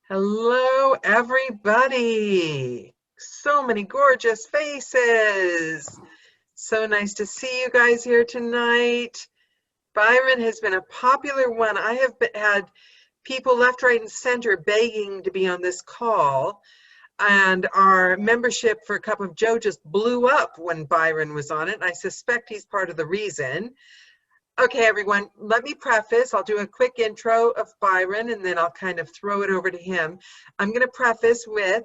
Hello, everybody. So many gorgeous faces. So nice to see you guys here tonight. Byron has been a popular one. I have had people left, right, and center begging to be on this call. And our membership for a Cup of Joe just blew up when Byron was on it. And I suspect he's part of the reason. Okay, everyone, let me preface. I'll do a quick intro of Byron, and then I'll kind of throw it over to him. I'm going to preface with,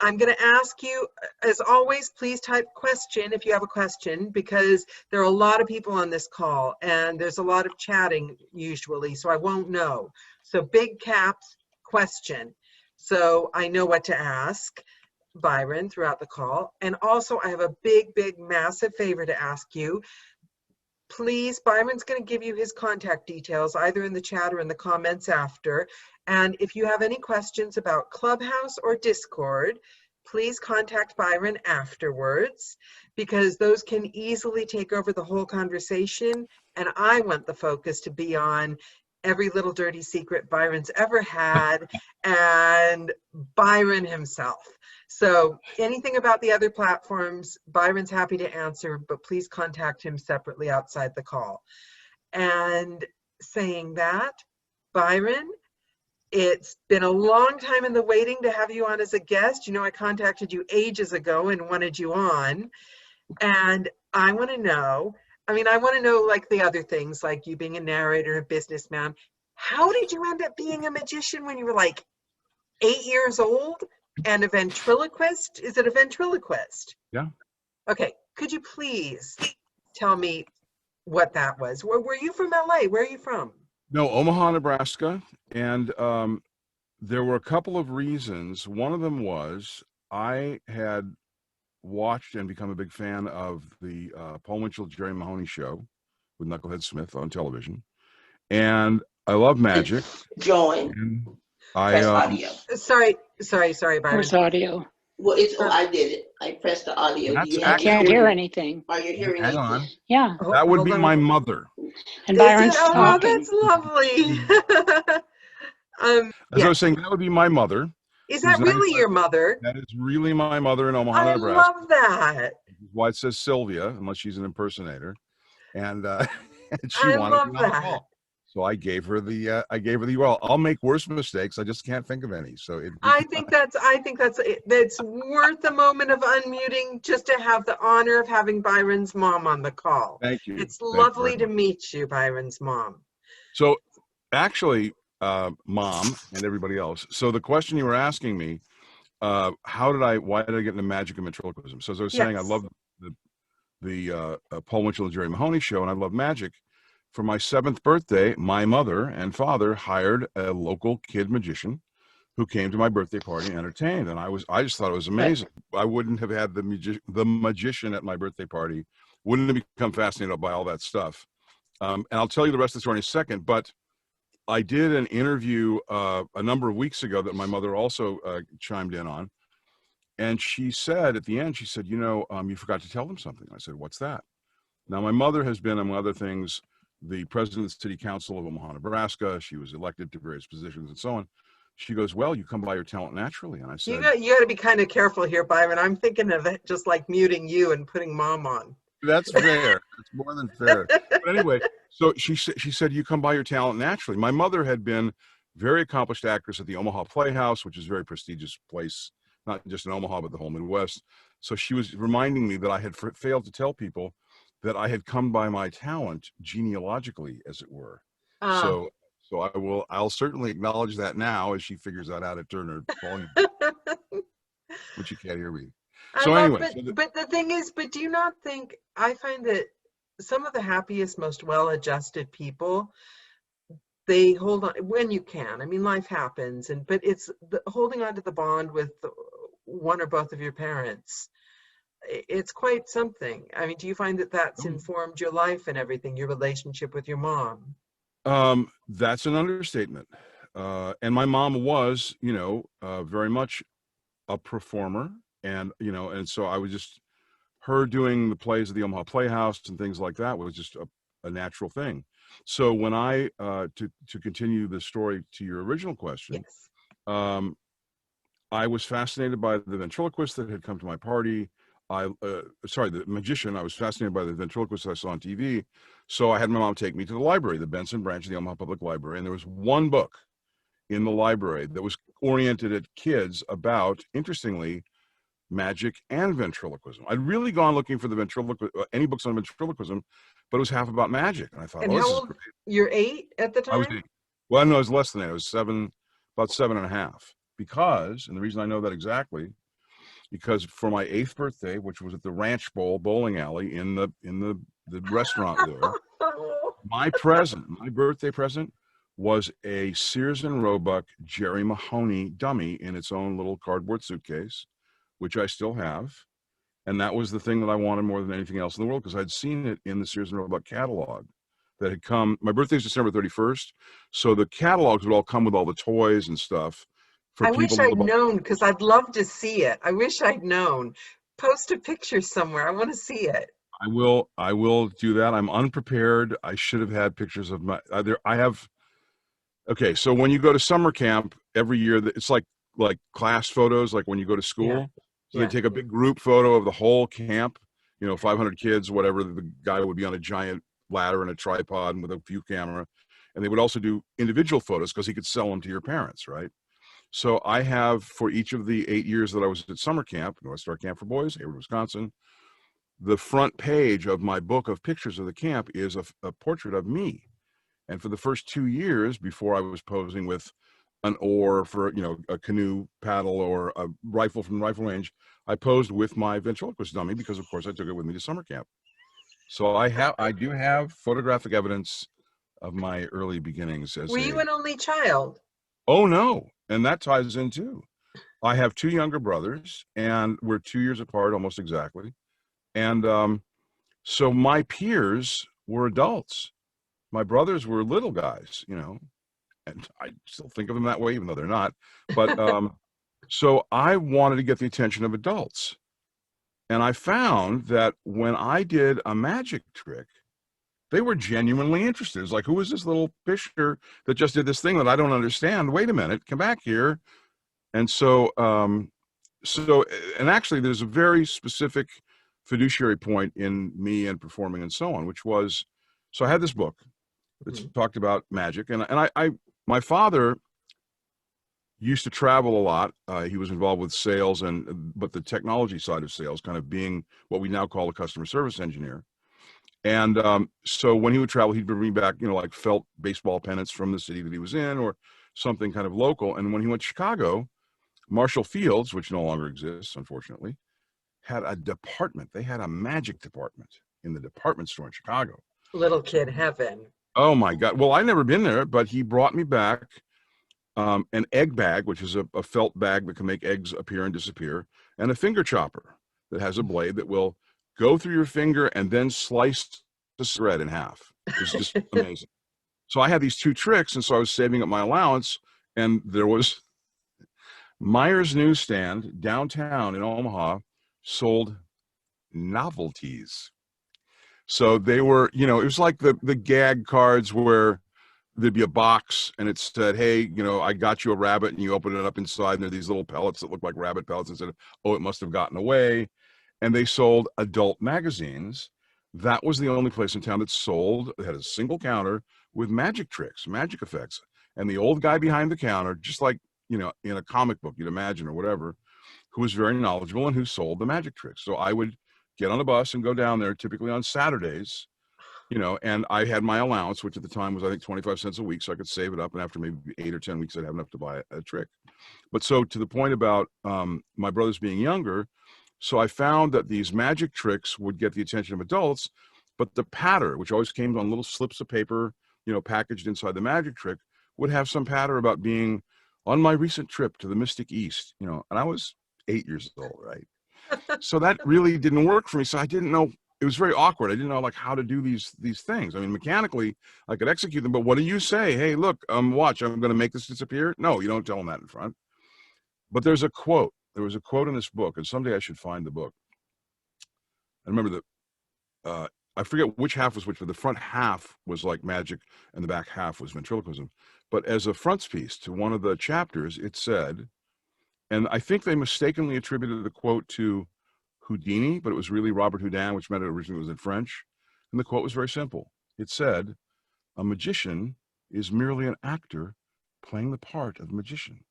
I'm going to ask you, as always, please type question if you have a question, because there are a lot of people on this call, and there's a lot of chatting usually, so I won't know. So big caps, question. So I know what to ask Byron throughout the call. And also, I have a big, massive favor to ask you. Please, Byron's going to give you his contact details either in the chat or in the comments after. And if you have any questions about Clubhouse or Discord, please contact Byron afterwards, because those can easily take over the whole conversation. And I want the focus to be on every little dirty secret Byron's ever had and Byron himself. So anything about the other platforms, Byron's happy to answer, but please contact him separately outside the call. And saying that, Byron, it's been a long time in the waiting to have you on as a guest. You know, I contacted you ages ago and wanted you on. And I want to know, like the other things, like you being a narrator, a businessman. How did you end up being a magician when you were like 8 years old? And a ventriloquist? Is it a ventriloquist? Yeah. Okay. Could you please tell me what that was? Were you from LA? Where are you from? No, Omaha, Nebraska. And there were a couple of reasons. One of them was I had watched and become a big fan of the Paul Winchell, Jerry Mahoney show with Knucklehead Smith on television. And I love magic. Join. Press audio. Sorry, Byron. Where's audio? Well, I did it. I pressed the audio. I can't hear anything. Are you hearing Hang me? on. Yeah. That would be my mother. And Byron's oh, talking. that's lovely. As I was saying, that would be my mother. Is that really your mother? That is really my mother in Omaha, I Nebraska. love that. Why it says Sylvia, unless she's an impersonator. And she I wanted love to be on the that. call. So I gave her the URL. I'll make worse mistakes. I just can't think of any. So I think that's worth the moment of unmuting just to have the honor of having Byron's mom on the call. Thank you. It's lovely to meet you, Byron's mom. So actually, Mom and everybody else. So the question you were asking me, why did I get into magic and ventriloquism? So as I was saying, I love the Paul Winchell and Jerry Mahoney show, and I love magic. For my 7th birthday, my mother and father hired a local kid magician who came to my birthday party and entertained. And I just thought it was amazing. I wouldn't have had the magician at my birthday party, wouldn't have become fascinated by all that stuff. And I'll tell you the rest of the story in a second, but I did an interview a number of weeks ago that my mother also chimed in on. And she said at the end, she said, you forgot to tell them something. I said, what's that? Now, my mother has been, among other things, the president of the city council of Omaha, Nebraska. She was elected to various positions and so on. She goes, well, you come by your talent naturally. And I said, you got to be kind of careful here, Byron. I'm thinking of it just like muting you and putting mom on. That's fair. It's more than fair. But anyway, so she said, you come by your talent naturally. My mother had been very accomplished actress at the Omaha Playhouse, which is a very prestigious place, not just in Omaha, but the whole Midwest. So she was reminding me that I had failed to tell people that I had come by my talent genealogically, as it were. So I'll certainly acknowledge that now as she figures out how to turn her volume, but you can't hear me. So but the thing is, do you not think, I find that some of the happiest, most well-adjusted people, they hold on when you can. I mean, life happens, but it's holding on to the bond with one or both of your parents. it's quite something. I mean, do you find that that's informed your life and everything, your relationship with your mom? That's an understatement. And my mom was, very much a performer, and and so I was just her doing the plays at the Omaha Playhouse and things like that was just a natural thing. So when I to continue the story to your original question, Yes. I was fascinated by the ventriloquist that had come to my party. The magician. I was fascinated by the ventriloquist I saw on TV. So I had my mom take me to the library, the Benson branch of the Omaha Public Library, and there was one book in the library that was oriented at kids about, interestingly, magic and ventriloquism. I'd really gone looking for the any books on ventriloquism, but it was half about magic. And I thought, And oh, how this is old? great. You're 8 at the I was time? 8. Well, no, I was less than that. I was 7, about 7.5. Because, and the reason I know that exactly, because for my 8th birthday, which was at the Ranch Bowl bowling alley in the restaurant there, my birthday present was a Sears and Roebuck Jerry Mahoney dummy in its own little cardboard suitcase, which I still have. And that was the thing that I wanted more than anything else in the world, because I'd seen it in the Sears and Roebuck catalog that had come. My birthday is December 31st. So the catalogs would all come with all the toys and stuff. I wish I'd known, because I'd love to see it. I wish I'd known. Post a picture somewhere. I want to see it. I will do that. I'm unprepared. I should have had pictures of my okay, so when you go to summer camp every year, it's like class photos, like when you go to school. So they take a big group photo of the whole camp, 500 kids, whatever. The guy would be on a giant ladder and a tripod and with a view camera. And they would also do individual photos because he could sell them to your parents, right? So I have, for each of the 8 years that I was at summer camp, North Star Camp for Boys, Hayward, Wisconsin, the front page of my book of pictures of the camp is a portrait of me. And for the first 2 years, before I was posing with an oar for, a canoe paddle or a rifle from rifle range, I posed with my ventriloquist dummy because, of course, I took it with me to summer camp. So I do have photographic evidence of my early beginnings. Were you an only child? Oh, no. And that ties in, too. I have 2 younger brothers, and we're 2 years apart almost exactly. And so my peers were adults. My brothers were little guys, and I still think of them that way, even though they're not. But so I wanted to get the attention of adults. And I found that when I did a magic trick, they were genuinely interested. It's like, who is this little pisher that just did this thing that I don't understand? Wait a minute, come back here. And so, and actually there's a very specific fiduciary point in me and performing and so on, which was, so I had this book that talked about magic, and my father used to travel a lot. He was involved with sales, but the technology side of sales, kind of being what we now call a customer service engineer. And so when he would travel, he'd bring me back, like felt baseball pennants from the city that he was in, or something kind of local. And when he went to Chicago, Marshall Fields, which no longer exists, unfortunately, had a department. They had a magic department in the department store in Chicago. Little kid heaven. Oh my God. Well, I'd never been there, but he brought me back an egg bag, which is a felt bag that can make eggs appear and disappear, and a finger chopper that has a blade that will go through your finger and then slice the thread in half. It's just amazing. So I had these 2 tricks, and so I was saving up my allowance, and there was Myers Newsstand downtown in Omaha sold novelties. So they were, it was like the gag cards where there'd be a box and it said, hey, I got you a rabbit, and you open it up inside and there are these little pellets that look like rabbit pellets, and said, oh, it must have gotten away. And they sold adult magazines. That was the only place in town that sold, it had a single counter with magic tricks, magic effects. And the old guy behind the counter, just like, in a comic book you'd imagine or whatever, who was very knowledgeable and who sold the magic tricks. So I would get on a bus and go down there, typically on Saturdays, and I had my allowance, which at the time was, I think, 25 cents a week. So I could save it up. And after maybe 8 or 10 weeks, I'd have enough to buy a trick. But so to the point about my brothers being younger, so I found that these magic tricks would get the attention of adults, but the patter, which always came on little slips of paper, packaged inside the magic trick, would have some patter about being on my recent trip to the Mystic East, and I was 8 years old, right? So that really didn't work for me. So I didn't know, it was very awkward. I didn't know like how to do these things. I mean, mechanically I could execute them, but what do you say? Hey, look, watch, I'm going to make this disappear. No, you don't tell them that in front. But there's a quote. There was a quote in this book, and someday I should find the book. I remember that, I forget which half was which, but the front half was like magic and the back half was ventriloquism. But as a frontispiece to one of the chapters, it said, and I think they mistakenly attributed the quote to Houdini, but it was really Robert Houdin, which meant it originally was in French. And the quote was very simple. It said, "A magician is merely an actor playing the part of a magician."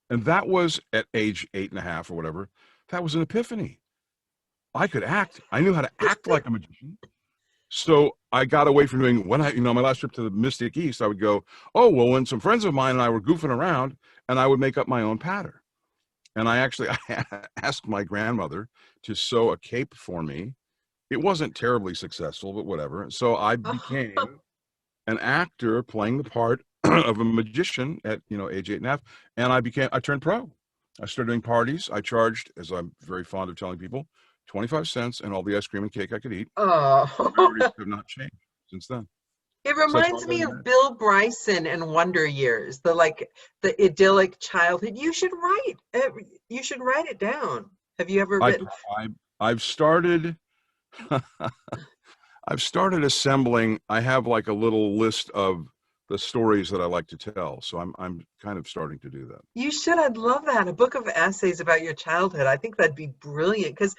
And that was at age 8.5 or whatever. That was an epiphany. I could act. I knew how to act like a magician. So I got away from doing, when I, my last trip to the Mystic East, I would go, oh, well, when some friends of mine and I were goofing around, and I would make up my own patter. And I asked my grandmother to sew a cape for me. It wasn't terribly successful, but whatever. So I became an actor playing the part of a magician at, age 8.5. And I turned pro. I started doing parties. I charged, as I'm very fond of telling people, 25 cents and all the ice cream and cake I could eat. Oh. Priorities have not changed since then. It reminds me of Bill Bryson and Wonder Years, the idyllic childhood. You should write it down. Have you ever written? I've started I've started assembling. I have like a little list of the stories that I like to tell. So I'm kind of starting to do that. You should. I'd love that. A book of essays about your childhood. I think that'd be brilliant, because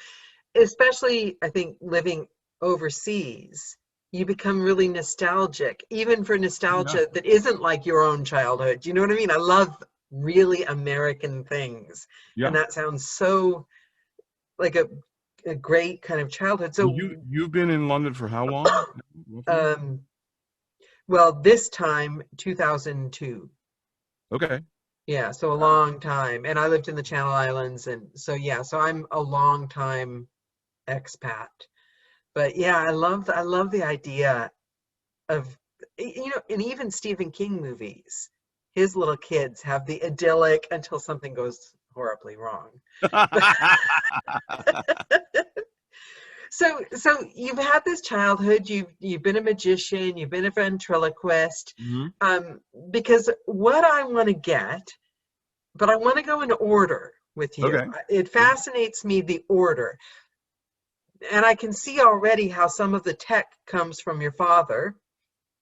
especially, I think, living overseas, you become really nostalgic, even for nostalgia that isn't like your own childhood. Do you know what I mean? I love really American things. Yeah. And that sounds so like a great kind of childhood. So you've been in London for how long? Well, this time, 2002. Okay. Yeah, so a long time. And I lived in the Channel Islands, and so so I'm a long time expat. But yeah, I love the idea of, and even Stephen King movies, his little kids have the idyllic until something goes horribly wrong. So you've had this childhood, you've been a magician, you've been a ventriloquist, because what I want to get, but I want to go in order with you. Okay. It fascinates me, the order. And I can see already how some of the tech comes from your father.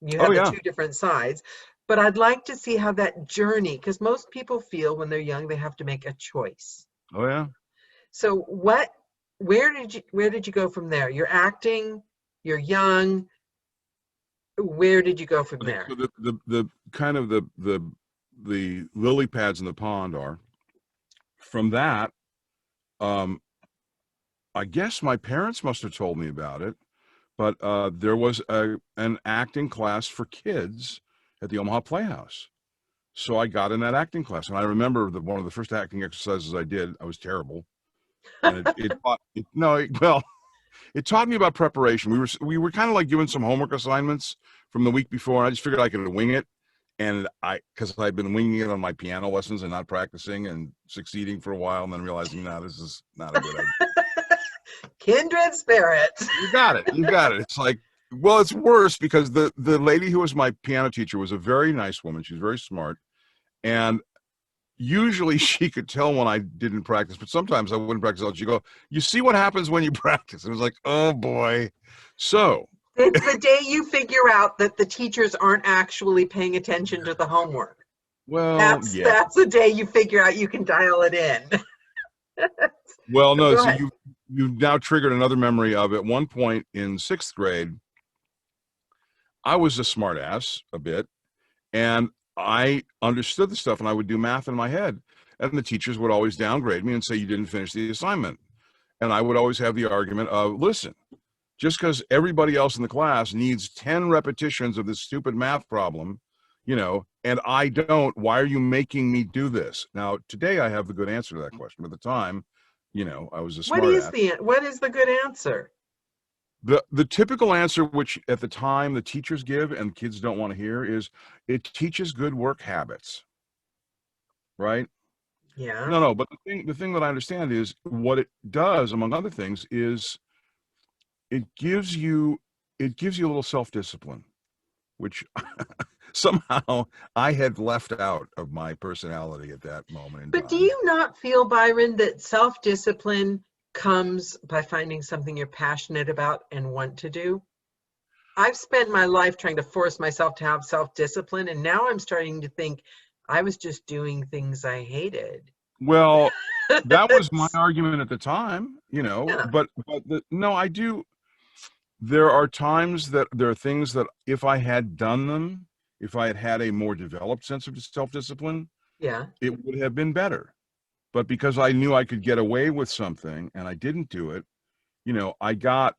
You have the two different sides. But I'd like to see how that journey, because most people feel when they're young, they have to make a choice. Oh, yeah. So where did you go from there? You're acting, you're young. Where did you go from there? So the kind of the lily pads in the pond are, from that, I guess my parents must have told me about it, but there was an acting class for kids at the Omaha Playhouse. So I got in that acting class, and I remember one of the first acting exercises I did, I was terrible. And it taught me about preparation. We were kind of like given some homework assignments from the week before, and I just figured I could wing it. And because I'd been winging it on my piano lessons and not practicing and succeeding for a while, and then realizing, no, this is not a good idea. Kindred spirits. You got it. It's like, well, it's worse because the lady who was my piano teacher was a very nice woman. She was very smart. And usually she could tell when I didn't practice, but sometimes I wouldn't practice. She'd go, you see what happens when you practice? And it was like, oh boy. So it's the day you figure out that the teachers aren't actually paying attention to the homework. Well, that's the day you figure out you can dial it in. Well, no, so you've now triggered another memory of, at one point in 6th grade, I was a smart ass a bit, and I understood the stuff, and I would do math in my head, and the teachers would always downgrade me and say, you didn't finish the assignment. And I would always have the argument of, listen, just because everybody else in the class needs 10 repetitions of this stupid math problem, and I don't, why are you making me do this? Now, today I have the good answer to that question. But at the time, I was a smart ass. What is the good answer? The typical answer, which at the time the teachers give and kids don't want to hear, is it teaches good work habits, right? Yeah. No, but the thing that I understand is what it does, among other things, is it gives you a little self-discipline, which somehow I had left out of my personality at that moment in But do time. you not feel, Byron, that self-discipline comes by finding something you're passionate about and want to do? I've spent my life trying to force myself to have self-discipline, and now I'm starting to think I was just doing things I hated. Well, that was my argument at the time, Yeah. but no, I do. There are times that there are things that if I had done them, if I had had a more developed sense of self-discipline, Yeah. it would have been better. But because I knew I could get away with something and I didn't do it, I got,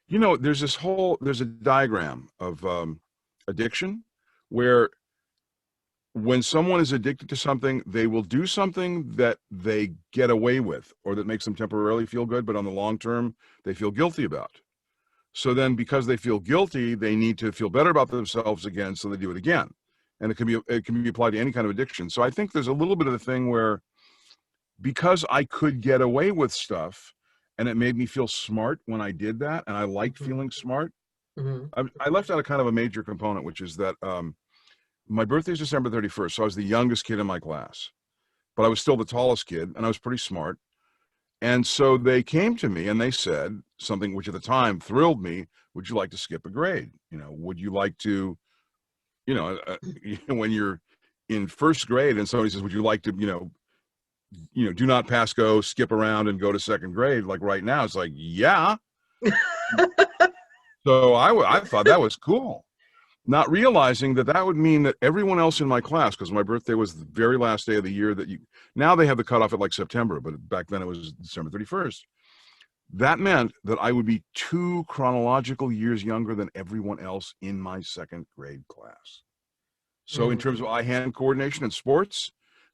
there's a diagram of addiction where when someone is addicted to something, they will do something that they get away with or that makes them temporarily feel good, but on the long term, they feel guilty about. So then because they feel guilty, they need to feel better about themselves again, so they do it again. And it can be applied to any kind of addiction. So I think there's a little bit of the thing where because I could get away with stuff and it made me feel smart when I did that, and I liked feeling smart, I left out a kind of a major component, which is that my birthday is December 31st, so I was the youngest kid in my class, but I was still the tallest kid, and I was pretty smart. And so they came to me and they said something which at the time thrilled me. Would you like to skip a grade? Would you like to, when you're in first grade and somebody says, would you like to, do not pass go, skip around and go to second grade? Like right now, it's like, yeah. So I thought that was cool. Not realizing that would mean that everyone else in my class, because my birthday was the very last day of the year now they have the cutoff at like September, but back then it was December 31st. That meant that I would be 2 chronological years younger than everyone else in my second grade class. So in terms of eye-hand coordination in sports,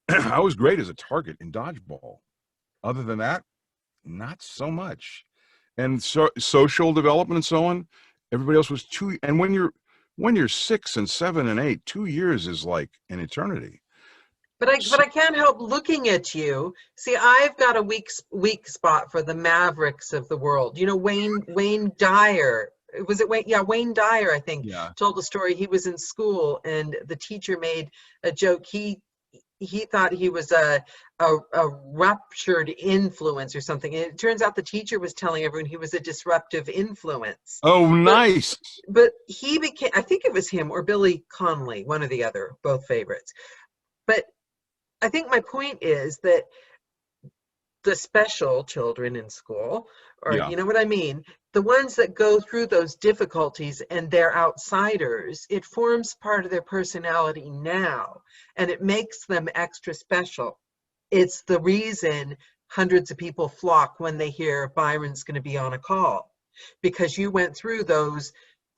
I was great as a target in dodgeball. Other than that, not so much. And so social development and so on, everybody else was 2. And when you're 6 and 7 and 8, 2 years is like an eternity. But I can't help looking at you. See, I've got a weak spot for the Mavericks of the world. Wayne Dyer. Was it Wayne? Yeah, Wayne Dyer, I think, told the story. He was in school and the teacher made a joke. He thought he was a ruptured influence or something. And it turns out the teacher was telling everyone he was a disruptive influence. Oh, nice. But he became, I think it was him or Billy Connolly, one or the other, both favorites. But I think my point is that the special children in school, or you know what I mean, the ones that go through those difficulties and they're outsiders, it forms part of their personality now, and it makes them extra special. It's the reason hundreds of people flock when they hear Byron's going to be on a call, because you went through those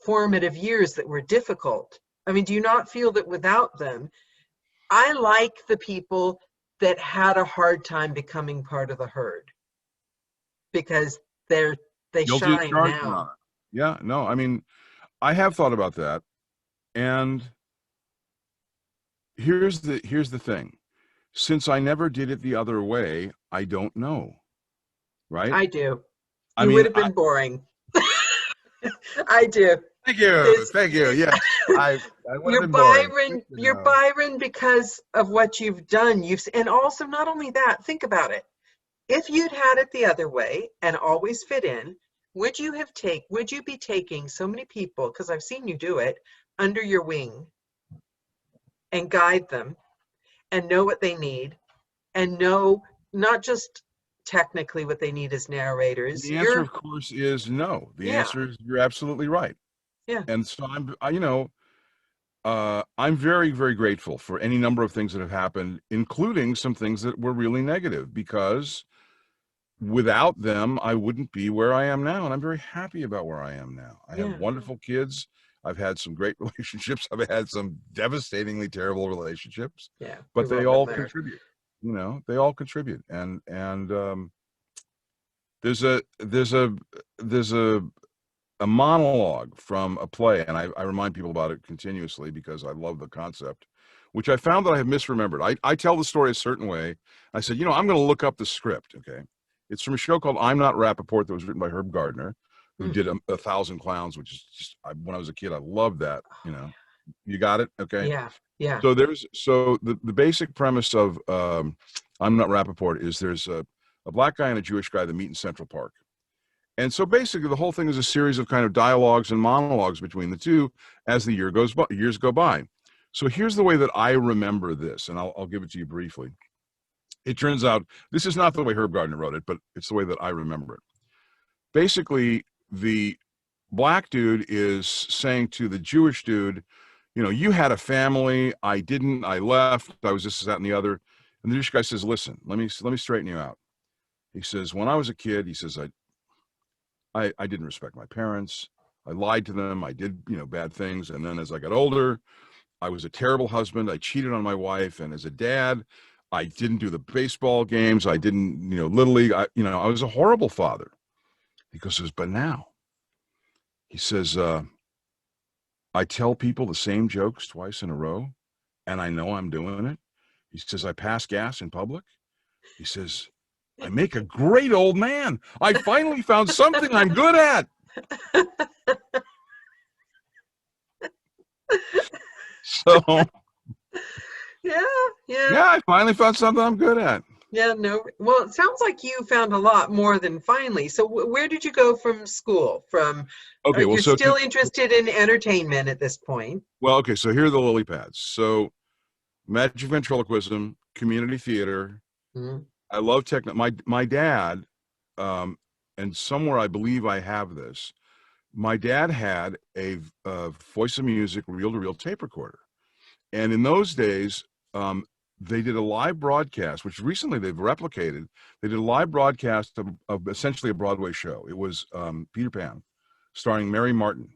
formative years that were difficult. I mean, do you not feel that without them? I like the people that had a hard time becoming part of the herd, because they shine now. Yeah, no, I mean, I have thought about that, and here's the thing. Since I never did it the other way, I don't know, right? I do. You would have been boring. I do. Thank you. Yeah, you're Byron because of what you've done. And also, not only that, think about it. If you'd had it the other way and always fit in, would you be taking so many people, because I've seen you do it, under your wing and guide them and know what they need and know not just technically what they need as narrators? The answer, of course, is no. The answer is you're absolutely right. Yeah. And so I'm very, very grateful for any number of things that have happened, including some things that were really negative, because without them, I wouldn't be where I am now. And I'm very happy about where I am now. I have wonderful kids. I've had some great relationships. I've had some devastatingly terrible relationships. Yeah. But they all contribute. They all contribute. And there's a monologue from a play, and I remind people about it continuously because I love the concept, which I found that I have misremembered. I tell the story a certain way. I said, I'm going to look up the script. Okay. It's from a show called I'm Not Rappaport that was written by Herb Gardner, who did a Thousand Clowns, which is just, when I was a kid, I loved that. You got it. Okay. Yeah. Yeah. So the basic premise of I'm Not Rappaport is there's a black guy and a Jewish guy that meet in Central Park. And so basically the whole thing is a series of kind of dialogues and monologues between the two as the years go by. So here's the way that I remember this, and I'll give it to you briefly. It turns out this is not the way Herb Gardner wrote it, but it's the way that I remember it. Basically, the black dude is saying to the Jewish dude, you had a family, I didn't, I left, I was this, that, and the other. And the Jewish guy says, listen, let me straighten you out. He says, when I was a kid, he says, I didn't respect my parents. I lied to them. I did, bad things. And then as I got older, I was a terrible husband. I cheated on my wife. And as a dad, I didn't do the baseball games. I didn't, Little League. I was a horrible father. He goes, but now, he says, I tell people the same jokes twice in a row, and I know I'm doing it. He says, I pass gas in public. He says, I make a great old man. I finally found something I'm good at. So, yeah. I finally found something I'm good at. Yeah, no. Well, it sounds like you found a lot more than finally. So where did you go from school? Okay, well, you're still interested in entertainment at this point. Well, okay, so here are the lily pads. So magic ventriloquism, community theater. Mm-hmm. I love my dad, and somewhere I believe I have this. My dad had a Voice of Music reel-to-reel tape recorder. And in those days, they did a live broadcast, which recently they've replicated. They did a live broadcast of essentially a Broadway show. It was Peter Pan, starring Mary Martin.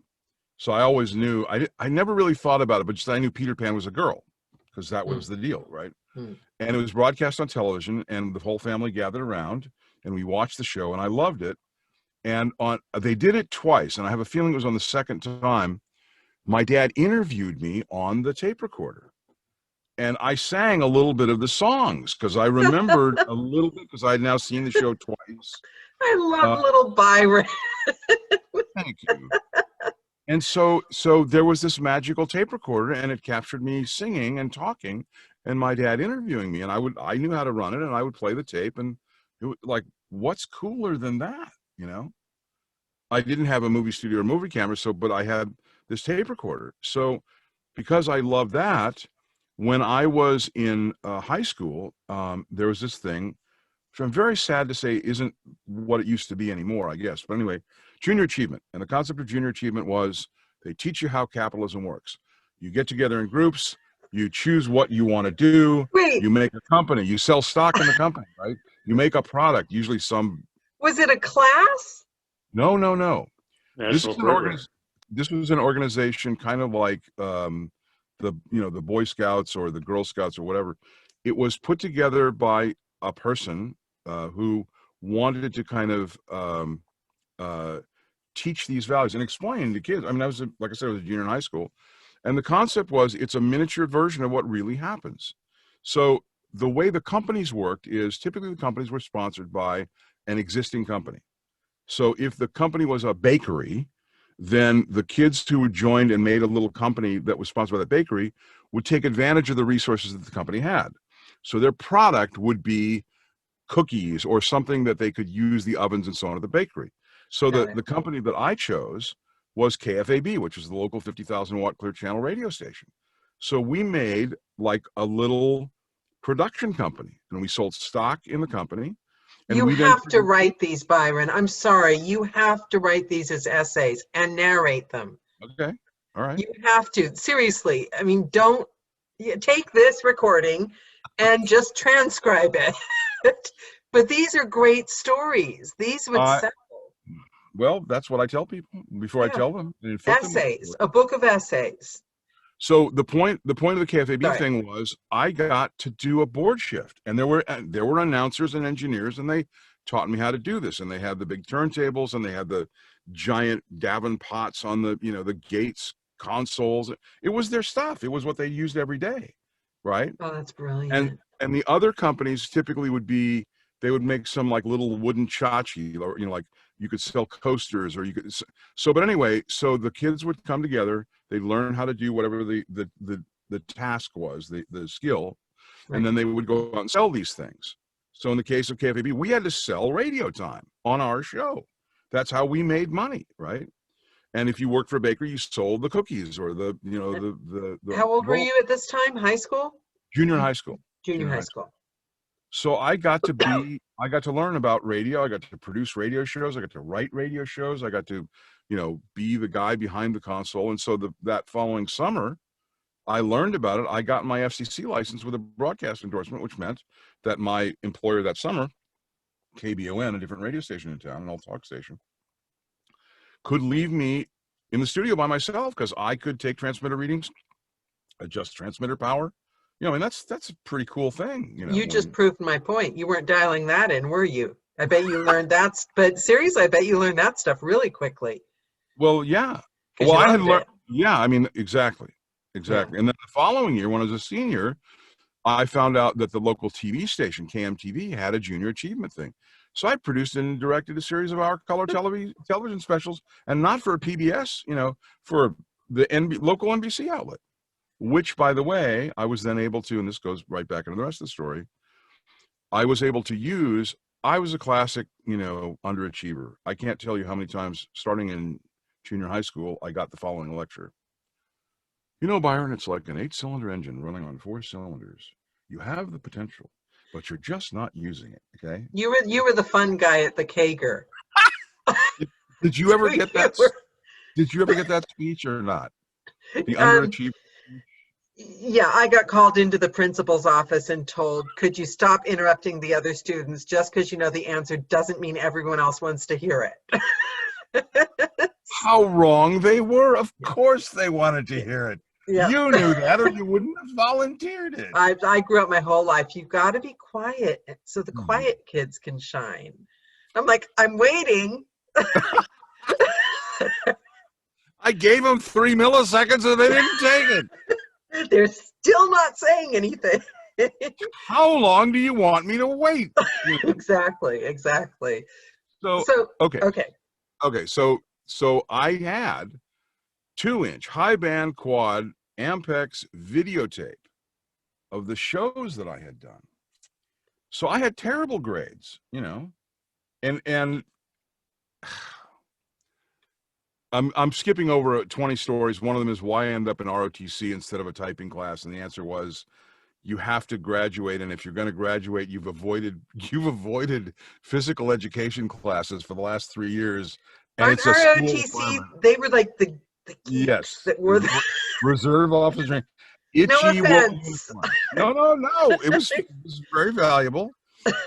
So I always knew, I never really thought about it, but just I knew Peter Pan was a girl, because that was the deal, right? And it was broadcast on television, and the whole family gathered around, and we watched the show, and I loved it. And they did it twice, and I have a feeling it was on the second time. My dad interviewed me on the tape recorder, and I sang a little bit of the songs because I remembered a little bit because I had now seen the show twice. I love little Byron. Thank you. And so there was this magical tape recorder, and it captured me singing and talking, and my dad interviewing me, and I knew how to run it, and I would play the tape, and it was like, what's cooler than that? I didn't have a movie studio or movie camera, but I had this tape recorder. So because I loved that, when I was in high school, there was this thing, which I'm very sad to say isn't what it used to be anymore, I guess. But anyway, junior achievement. And the concept of junior achievement was they teach you how capitalism works. You get together in groups, you choose what you want to do. Wait. You make a company, you sell stock in the company, right? You make a product, usually some. Was it a class? No. This was an organization kind of like the Boy Scouts or the Girl Scouts or whatever. It was put together by a person who wanted to kind of teach these values and explain to kids. I mean, like I said, I was a junior in high school, and the concept was it's a miniature version of what really happens. So the way the companies worked is typically the companies were sponsored by an existing company. So if the company was a bakery, then the kids who joined and made a little company that was sponsored by that bakery would take advantage of the resources that the company had. So their product would be cookies or something that they could use the ovens and so on at the bakery. So the company that I chose was KFAB, which was the local 50,000 watt clear channel radio station. So we made like a little production company, and we sold stock in the company. And you have to write these, Byron. I'm sorry. You have to write these as essays and narrate them. Okay. All right. You have to. Seriously. I mean, don't take this recording and just transcribe it. But these are great stories. These would sell. Well, that's what I tell people before I tell them. Essays, a book of essays. So the point of the KFAB thing was I got to do a board shift, and there were announcers and engineers, and they taught me how to do this. And they had the big turntables, and they had the giant Davin pots on the the gates consoles. It was their stuff. It was what they used every day. right? Oh, that's And brilliant. the other companies typically would be, they would make some like little wooden tchotchke, or like you could sell coasters, or you could. So, but anyway, so the kids would come together. They learn how to do whatever the task was, the skill, and then they would go out and sell these things. So in the case of KFAB, we had to sell radio time on our show. That's how we made money, right? And if you worked for a bakery, you sold the cookies or the How old were roll. you at this time? High school? Junior high school. Junior high school. So I got to learn about radio. I got to produce radio shows. I got to write radio shows. I got to, be the guy behind the console. And so that following summer, I learned about it. I got my FCC license with a broadcast endorsement, which meant that my employer that summer, KBON, a different radio station in town, an all talk station, could leave me in the studio by myself because I could take transmitter readings, adjust transmitter power. That's a pretty cool thing. You just proved my point. You weren't dialing that in, were you? I bet you learned that. But seriously, I bet you learned that stuff really quickly. Well, yeah. Well, I had learned. Yeah, I mean, exactly. Yeah. And then the following year, when I was a senior, I found out that the local TV station, KMTV, had a junior achievement thing. So I produced and directed a series of our color television specials, and not for PBS, for the local NBC outlet, which, by the way, I was then able to, and this goes right back into the rest of the story, I was able to use, I was a classic, underachiever. I can't tell you how many times, starting in junior high school, I got the following lecture. Byron, it's like an 8-cylinder engine running on 4 cylinders. You have the potential, but you're just not using it. Okay. You were the fun guy at the Kager. Did you ever get that? Did you ever get that speech or not? The underachiever. Yeah, I got called into the principal's office and told, could you stop interrupting the other students? Just because you know the answer doesn't mean everyone else wants to hear it. How wrong they were. Of course they wanted to hear it. Yeah. You knew that, or you wouldn't have volunteered it. I grew up my whole life. You've got to be quiet so the quiet kids can shine. I'm like, I'm waiting. I gave them 3 milliseconds and they didn't take it. They're still not saying anything. How long do you want me to wait? Exactly. So okay. So I had 2-inch high band quad Ampex videotape of the shows that I had done. So I had terrible grades, and I'm skipping over 20 stories. One of them is why I end up in ROTC instead of a typing class. And the answer was, you have to graduate. And if you're going to graduate, you've avoided physical education classes for the last 3 years. And it's a ROTC, they were like the yes, that were reserve officer. Itchy. No offense. No. It was very valuable.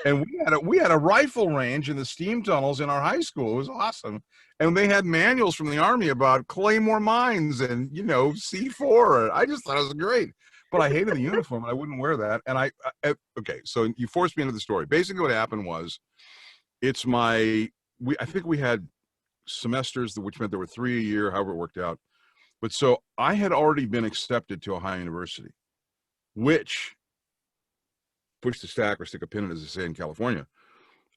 And we had a rifle range in the steam tunnels in our high school. It was awesome. And they had manuals from the Army about Claymore mines and, C4. I just thought it was great. But I hated the uniform and I wouldn't wear that. And okay, so you forced me into the story. Basically what happened was, I think we had semesters, which meant there were 3 a year, however it worked out. But so I had already been accepted to Ohio University, which, push the stack or stick a pin in it, as they say in California.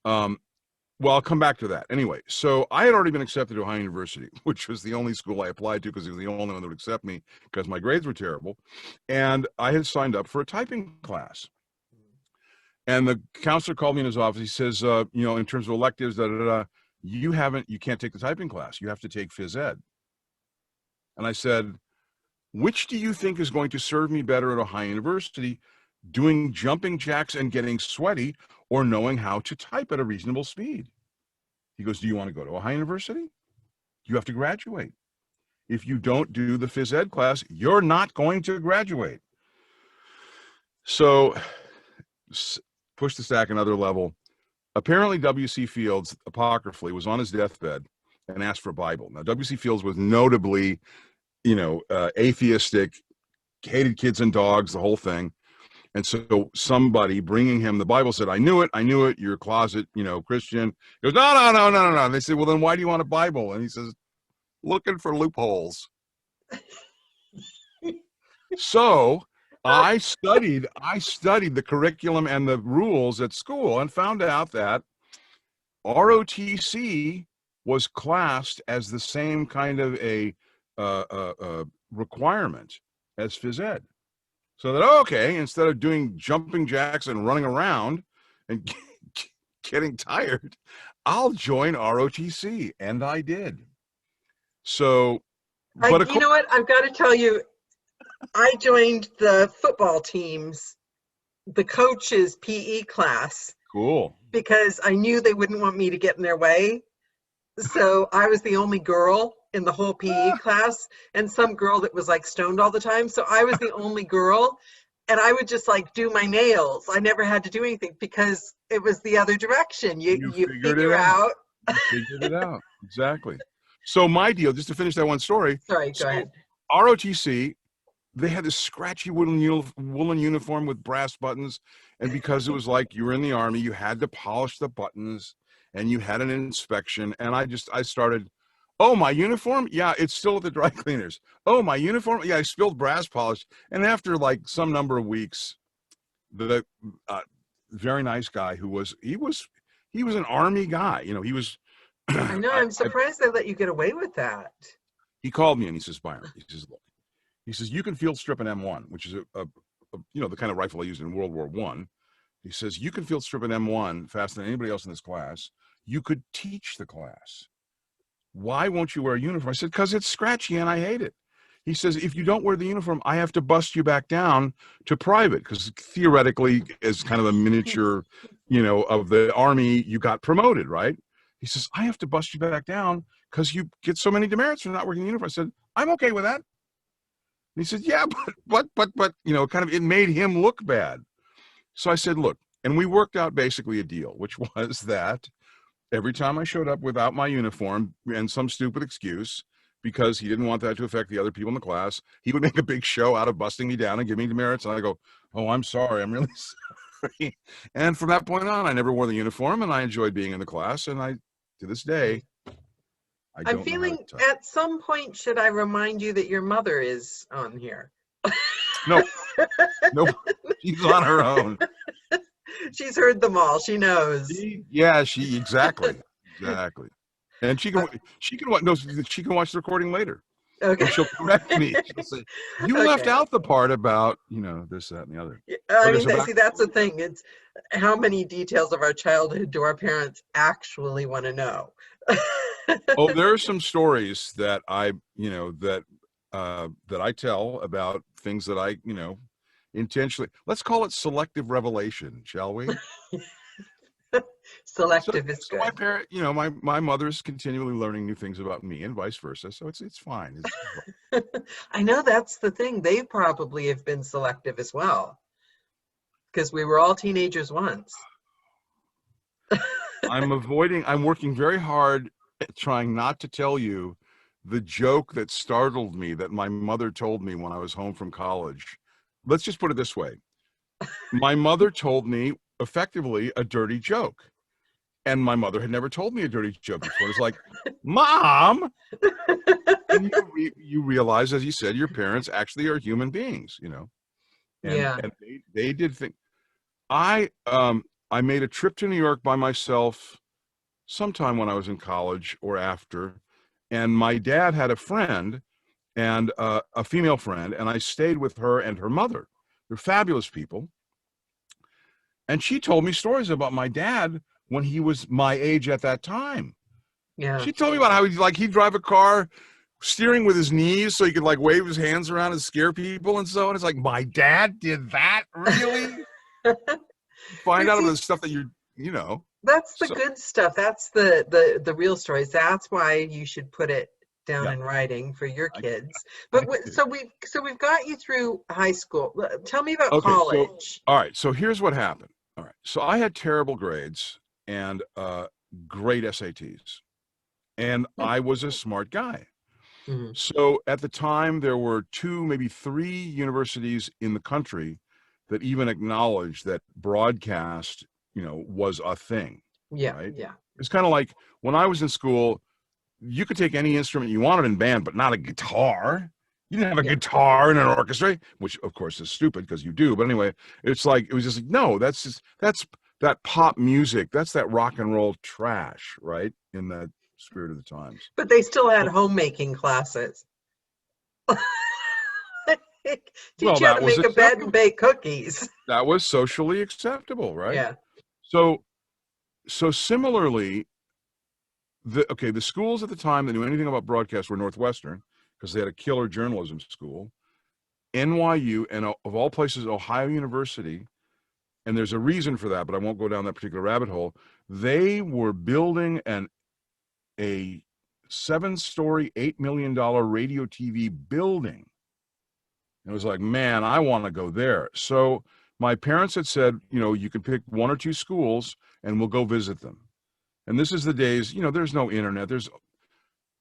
Well, I'll come back to that. Anyway, so I had already been accepted to Ohio University, which was the only school I applied to because it was the only one that would accept me because my grades were terrible. And I had signed up for a typing class. And the counselor called me in his office. He says, in terms of electives, you can't take the typing class. You have to take phys ed. And I said, which do you think is going to serve me better at Ohio University, doing jumping jacks and getting sweaty, or knowing how to type at a reasonable speed? He goes, do you want to go to Ohio University? You have to graduate. If you don't do the phys ed class, you're not going to graduate. So push the stack another level. Apparently W.C. Fields, apocryphally, was on his deathbed and asked for a Bible. Now, W.C. Fields was notably, atheistic, hated kids and dogs, the whole thing. And so somebody bringing him the Bible said, I knew it, you're a closet, Christian. He goes, no. And they said, well, then why do you want a Bible? And he says, looking for loopholes. So I studied the curriculum and the rules at school and found out that ROTC was classed as the same kind of a requirement as phys ed. So that, okay, instead of doing jumping jacks and running around and getting tired, I'll join ROTC. And I did. So, but you know what? I've got to tell you, I joined the football teams, the coach's PE class. Cool. Because I knew they wouldn't want me to get in their way. So I was the only girl in the whole PE class, and some girl that was like stoned all the time. So I was the only girl, and I would just like do my nails. I never had to do anything because it was the other direction. You figure out. You figured it out. Exactly. So my deal, just to finish that one story. Sorry, go ahead. ROTC, they had this scratchy woolen uniform with brass buttons. And because it was like you were in the Army, you had to polish the buttons and you had an inspection. And I started, oh, my uniform? Yeah, it's still at the dry cleaners. Oh, my uniform? Yeah, I spilled brass polish. And after like some number of weeks, the very nice guy he was an Army guy. You know, he was. I know, I'm surprised they let you get away with that. He called me and he says, Byron, look, you can field strip an M1, which is the kind of rifle I used in World War I. He says, you can field strip an M1 faster than anybody else in this class. You could teach the class. Why won't you wear a uniform? I said, because it's scratchy and I hate it. He says, if you don't wear the uniform, I have to bust you back down to private, because theoretically, as kind of a miniature, of the Army, you got promoted, right? He says, I have to bust you back down because you get so many demerits for not wearing the uniform. I said, I'm okay with that. And he said, yeah, but, kind of, it made him look bad. So I said, look, and we worked out basically a deal, which was that every time I showed up without my uniform and some stupid excuse, because he didn't want that to affect the other people in the class, he would make a big show out of busting me down and give me demerits. And I go, oh, I'm sorry. I'm really sorry. And from that point on, I never wore the uniform and I enjoyed being in the class. And to this day, I'm feeling at some point, should I remind you that your mother is on here? No, she's on her own. She's heard them all. She knows. Exactly. And she can watch the recording later. Okay. And she'll correct me. She'll say, you left out the part about, this, that, and the other. I mean, that's the thing. It's how many details of our childhood do our parents actually want to know? Oh, there are some stories that I tell about things that I, intentionally, let's call it selective revelation, shall we? Selective is good. My parent, my mother's continually learning new things about me and vice versa. So it's fine. I know that's the thing. They probably have been selective as well, because we were all teenagers once. I'm working very hard at trying not to tell you the joke that startled me that my mother told me when I was home from college. Let's just put it this way. My mother told me effectively a dirty joke. And my mother had never told me a dirty joke before. It's like, Mom! And you realize, as you said, your parents actually are human beings, And they did think. I made a trip to New York by myself sometime when I was in college or after. And my dad had a friend, and a female friend, and I stayed with her and her mother. They're fabulous people. And she told me stories about my dad when he was my age at that time. Yeah. She told me about how he'd drive a car steering with his knees so he could wave his hands around and scare people and so on. It's like, my dad did that? Really? Find out about the stuff that That's the good stuff. That's the real stories. That's why you should put it down in writing for your kids. So we've got you through high school. Tell me about college. All right. So here's what happened. All right. So I had terrible grades and great SATs, and I was a smart guy. Mm-hmm. So at the time, there were 2, maybe 3 universities in the country that even acknowledged that broadcast, was a thing. Yeah. Right? Yeah. It's kind of like when I was in school, you could take any instrument you wanted in band, but not a guitar. You didn't have a Yeah. guitar and an orchestra, which of course is stupid because you do. But anyway, it's like, it was just like, no, that's that pop music. That's that rock and roll trash, right? In that spirit of the times. But they still had homemaking classes. Well, Teach you how that to was make a bed and acceptable. bake cookies. That was socially acceptable, right? Yeah. So similarly, the schools at the time that knew anything about broadcast were Northwestern, because they had a killer journalism school, NYU, and of all places, Ohio University. And there's a reason for that, but I won't go down that particular rabbit hole. They were building a 7-story, $8 million radio TV building. It was like, man, I want to go there. So my parents had said, you can pick 1 or 2 schools and we'll go visit them. And this is the days, there's no internet. There's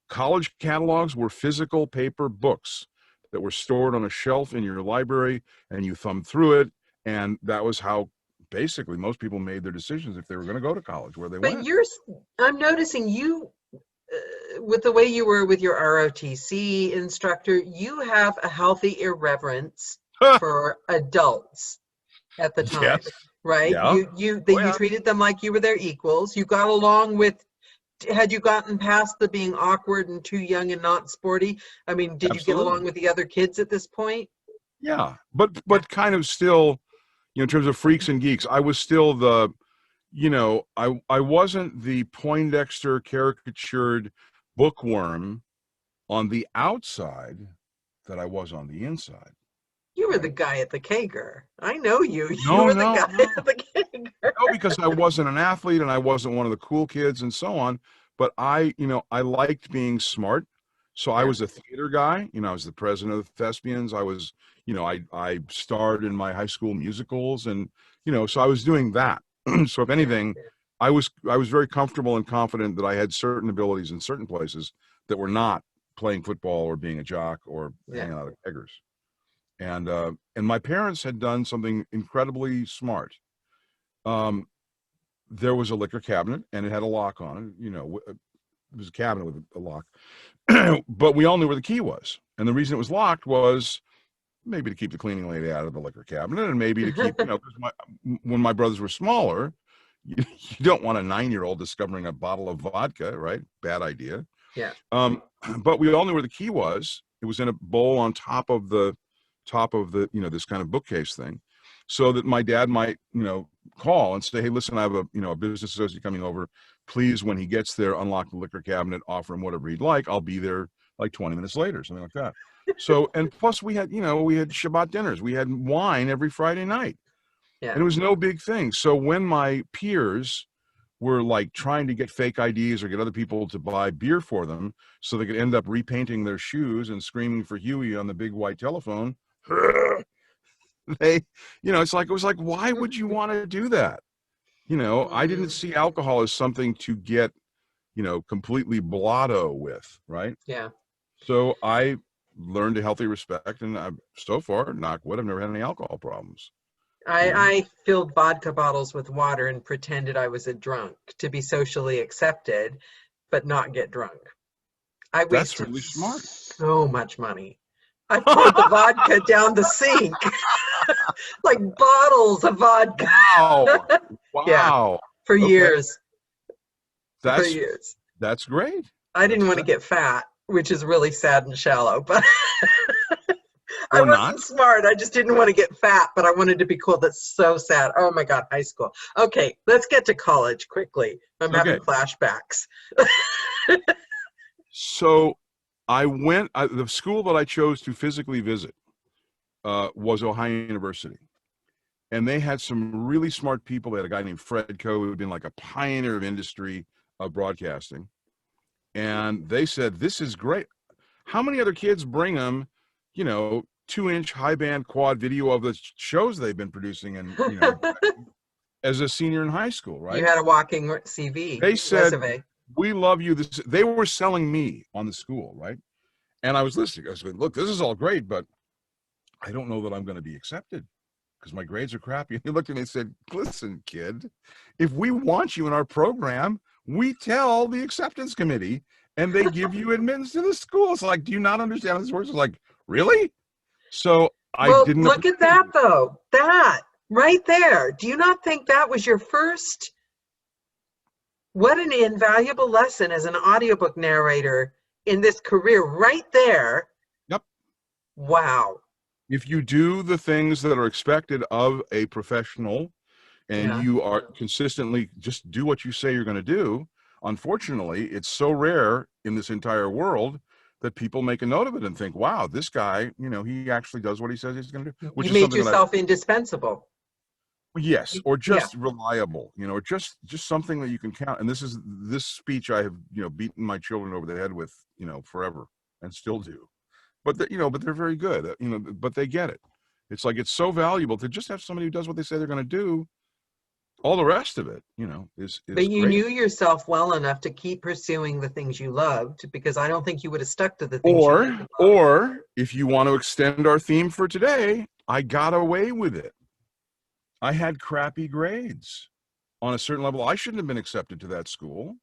college catalogs were physical paper books that were stored on a shelf in your library, and you thumbed through it. And that was how basically most people made their decisions if they were going to go to college, where they went. I'm noticing you, with the way you were with your ROTC instructor, you have a healthy irreverence for adults at the time, Yes. right? Yeah. You treated them like you were their equals. You got along with. Had you gotten past the being awkward and too young and not sporty? I mean, did you get along with the other kids at this point? Yeah, but kind of still, in terms of freaks and geeks, I was still the, I wasn't the Poindexter caricatured bookworm on the outside that I was on the inside. You were the guy at the Kager. I know you. You No, were no, the guy no. at the Kager. No, because I wasn't an athlete and I wasn't one of the cool kids and so on. But I liked being smart. So I was a theater guy. I was the president of the Thespians. I was, I starred in my high school musicals, and, so I was doing that. So if anything, I was very comfortable and confident that I had certain abilities in certain places that were not playing football or being a jock or hanging out at keggers. And my parents had done something incredibly smart. There was a liquor cabinet and it had a lock on it. It was a cabinet with a lock, but we all knew where the key was. And the reason it was locked was maybe to keep the cleaning lady out of the liquor cabinet, and maybe to keep, when my brothers were smaller, you don't want a 9-year-old discovering a bottle of vodka, right? Bad idea. Yeah. But we all knew where the key was. It was in a bowl on top of the, this kind of bookcase thing, so that my dad might, call and say, hey, listen, I have a business associate coming over. Please, when he gets there, unlock the liquor cabinet, offer him whatever he'd like. I'll be there like 20 minutes later, something like that. So, and plus we had Shabbat dinners. We had wine every Friday night. Yeah. And it was no big thing. So when my peers were like trying to get fake IDs or get other people to buy beer for them so they could end up repainting their shoes and screaming for Huey on the big white telephone, it was like, why would you want to do that? I didn't see alcohol as something to get, completely blotto with, right? Yeah. So I learned a healthy respect, and so far, knock wood, I've never had any alcohol problems. I filled vodka bottles with water and pretended I was a drunk to be socially accepted, but not get drunk. I wasted That's really smart. So much money. I poured the vodka down the sink, like bottles of vodka. Wow! Wow! Yeah, for years. For years. That's great. I didn't want to get fat, which is really sad and shallow, but I wasn't smart. I just didn't want to get fat, but I wanted to be cool. That's so sad. Oh my God, high school. Okay, let's get to college quickly. I'm having flashbacks. So I went, the school that I chose to physically visit was Ohio University. And they had some really smart people. They had a guy named Fred Coe, who had been like a pioneer of industry of broadcasting. And they said, this is great. How many other kids bring them, 2-inch high band quad video of the shows they've been producing and, as a senior in high school, right? You had a walking CV. They said, resume. We love you. They were selling me on the school, right? And I was listening. I was going, look, this is all great, but I don't know that I'm going to be accepted because my grades are crappy. And he looked at me and said, listen, kid, if we want you in our program, we tell the acceptance committee and they give you admittance to the school. It's like, do you not understand how this works? It's like, Really? So I Well, didn't look at appreciate that it. though. That right there. Do you not think that was your first? What an invaluable lesson as an audiobook narrator in this career right there. Yep. Wow. If you do the things that are expected of a professional and Yeah. you are consistently just do what you say you're going to do, unfortunately, it's so rare in this entire world that people make a note of it and think, wow, this guy, he actually does what he says he's going to do, which You is made something that yourself indispensable. yes, or Yeah. just reliable, or just something that you can count. And this speech I have, beaten my children over the head with, forever and still do. But but they're very good, but they get it. It's like, it's so valuable to just have somebody who does what they say they're going to do. All the rest of it, is But you great. knew yourself well enough to keep pursuing the things you loved, because I don't think you would have stuck to the things you didn't love. Or if you want to extend our theme for today, I got away with it. I had crappy grades on a certain level. I shouldn't have been accepted to that school.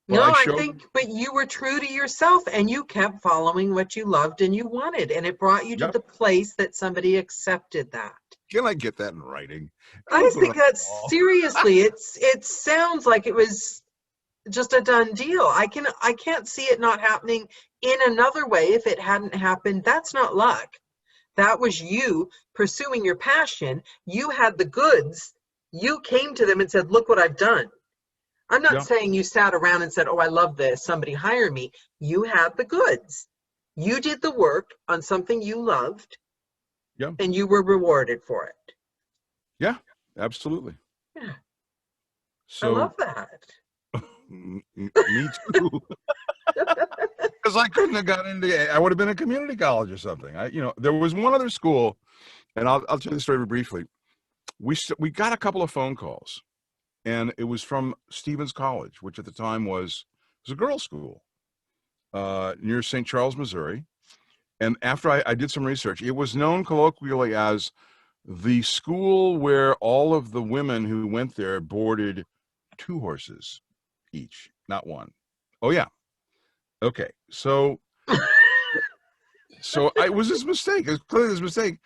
But No, I I showed, think, but you were true to yourself and you kept following what you loved and you wanted, and it brought you to yep. the place that somebody accepted that. Can I get that in writing? I think that seriously, it sounds like it was just a done deal. I can't see it not happening in another way. If it hadn't happened, that's not luck. That was you pursuing your passion. You had the goods. You came to them and said, look what I've done. I'm not saying you sat around and said, oh, I love this, somebody hire me. You had the goods. You did the work on something you loved. Yeah. And you were rewarded for it. Yeah, absolutely. Yeah. So I love that. me too. Because I couldn't have gotten into, I would have been in community college or something. There was one other school, and I'll tell you the story very briefly. We got a couple of phone calls, and it was from Stevens College, which at the time was a girls' school near St. Charles, Missouri. And after I did some research, it was known colloquially as the school where all of the women who went there boarded 2 horses each, not one. Oh yeah. Okay. So it was this mistake. It was clearly this mistake.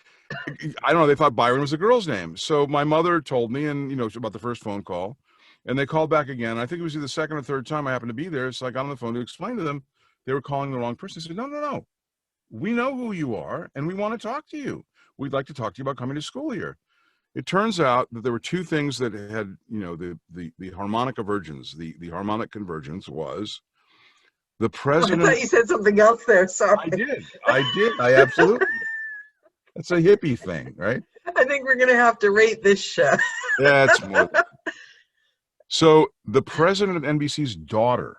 I don't know. They thought Byron was a girl's name. So my mother told me, and about the first phone call, and they called back again. I think it was either the second or third time I happened to be there. So I got on the phone to explain to them they were calling the wrong person. I said, no. We know who you are, and we want to talk to you. We'd like to talk to you about coming to school here. It turns out that there were 2 things that had, the harmonic convergence. The harmonic convergence was the president. I thought you said something else there. Sorry. I did. I absolutely. That's a hippie thing, right? I think we're going to have to rate this show. That's more. So the president of NBC's daughter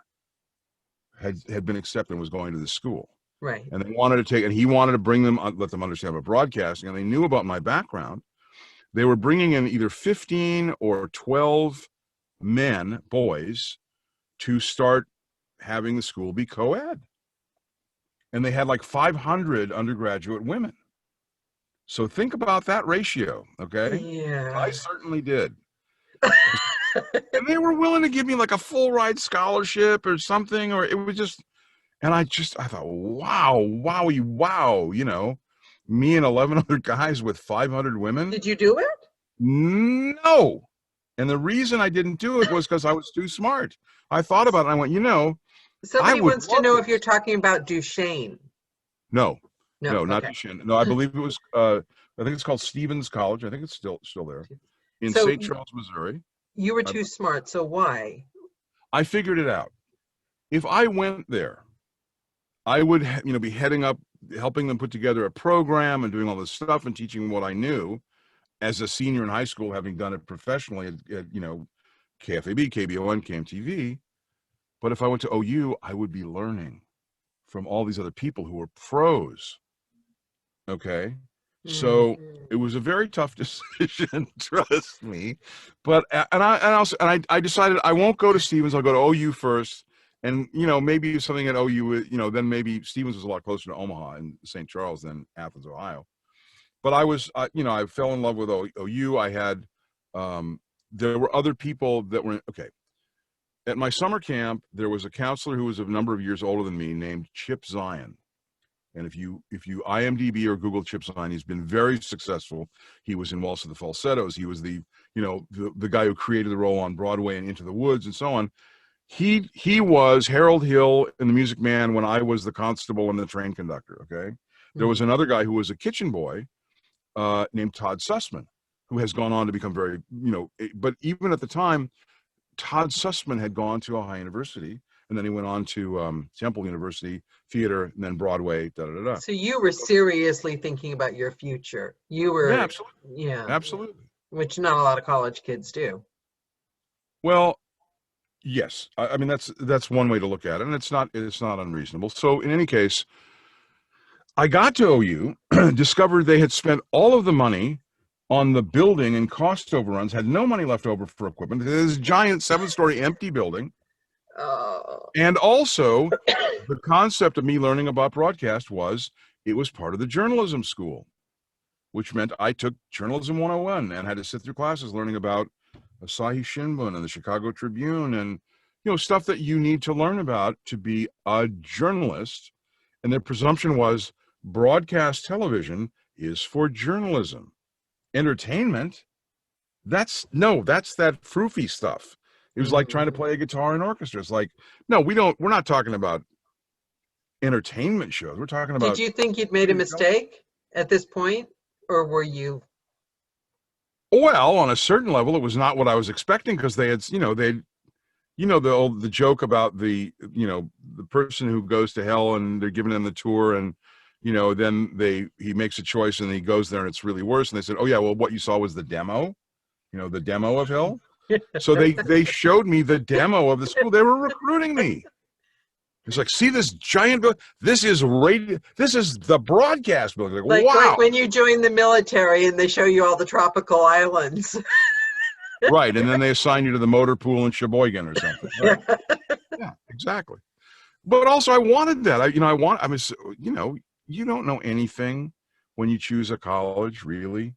had been accepted and was going to the school. Right. And they wanted to he wanted to bring them, let them understand about broadcasting. And they knew about my background. They were bringing in either 15 or 12 boys, to start having the school be co-ed. And they had like 500 undergraduate women. So think about that ratio, okay? Yeah. I certainly did. And they were willing to give me like a full ride scholarship or something, or it was just, and I thought, wow, me and 11 other guys with 500 women. Did you do it? No. And the reason I didn't do it was because I was too smart. I thought about it. And I went, somebody wants to know if you're talking about Duchesne. No, No, not okay. Duchesne. No, I believe it was, I think it's called Stevens College. I think it's still there in St. Charles, Missouri. You were too smart. So why? I figured it out. If I went there, I would, be heading up, helping them put together a program and doing all this stuff and teaching what I knew as a senior in high school, having done it professionally at KFAB, KBON, KMTV. But if I went to OU, I would be learning from all these other people who were pros. Okay. So it was a very tough decision, trust me. But I decided I won't go to Stevens. I'll go to OU first, and maybe something at OU. Then maybe Stevens was a lot closer to Omaha and St. Charles than Athens, Ohio. But I was, I fell in love with OU. I had, there were other people that were okay. At my summer camp, there was a counselor who was a number of years older than me named Chip Zion. And if you IMDb or Google Chip Sign, he's been very successful. He was in Waltz of the Falsettos. He was the guy who created the role on Broadway and Into the Woods and so on. He was Harold Hill in The Music Man when I was the constable and the train conductor. Okay, there was another guy who was a kitchen boy named Todd Sussman, who has gone on to become very, but even at the time, Todd Sussman had gone to Ohio University, and then he went on to Temple University Theater, and then Broadway. So you were seriously thinking about your future. You were, yeah, absolutely, yeah, absolutely. Which not a lot of college kids do. Well, yes, I mean that's one way to look at it, and it's not unreasonable. So in any case, I got to OU, discovered they had spent all of the money on the building and cost overruns, had no money left over for equipment. This giant 7-story empty building. And also, the concept of me learning about broadcast was it was part of the journalism school, which meant I took Journalism 101 and had to sit through classes learning about Asahi Shimbun and the Chicago Tribune and, stuff that you need to learn about to be a journalist. And their presumption was broadcast television is for journalism. Entertainment, that's that froofy stuff. It was like trying to play a guitar in orchestra. It's like, no, we're not talking about entertainment shows. We're talking about. Did you think you'd made a mistake at this point, or were you? Well, on a certain level, it was not what I was expecting, because they had, the joke about the person who goes to hell and they're giving him the tour, and then he makes a choice and he goes there and it's really worse. And they said, oh yeah, well, what you saw was the demo, the demo of hell. So they showed me the demo of the school. They were recruiting me. It's like, see this giant building? This is radio. This is the broadcast building. Like, wow. Like when you join the military and they show you all the tropical islands. Right, and then they assign you to the motor pool in Sheboygan or something. Right. Yeah, exactly. But also, I wanted that. You don't know anything when you choose a college, really.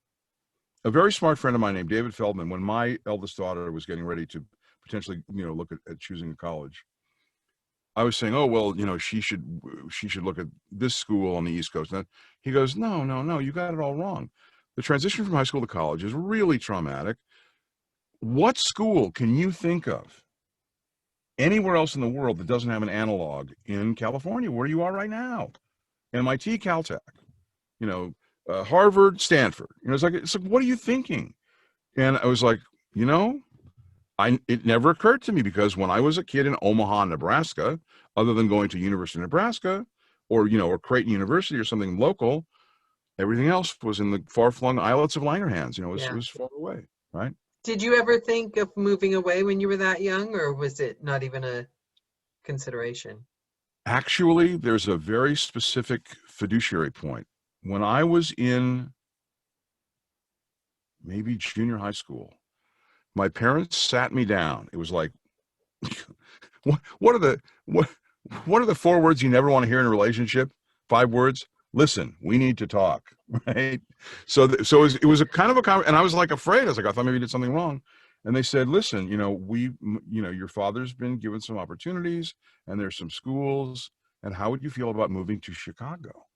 A very smart friend of mine named David Feldman, when my eldest daughter was getting ready to potentially, look at choosing a college, I was saying, oh, well, she should look at this school on the East Coast. And he goes, no, you got it all wrong. The transition from high school to college is really traumatic. What school can you think of anywhere else in the world that doesn't have an analog in California, where you are right now? MIT, Caltech, Harvard, Stanford. It's like, what are you thinking? And I was like, it never occurred to me, because when I was a kid in Omaha, Nebraska, other than going to University of Nebraska or Creighton University or something local, everything else was in the far-flung islets of Langerhans. It was far away, right? Did you ever think of moving away when you were that young, or was it not even a consideration? Actually, there's a very specific fiduciary point. When I was in maybe junior high school, my parents sat me down. It was like, what are the 4 words you never want to hear in a relationship? 5 words. Listen, we need to talk, right? So it was a kind of and I was like afraid. I was like, I thought maybe you did something wrong. And they said, listen, your father's been given some opportunities and there's some schools. And how would you feel about moving to Chicago?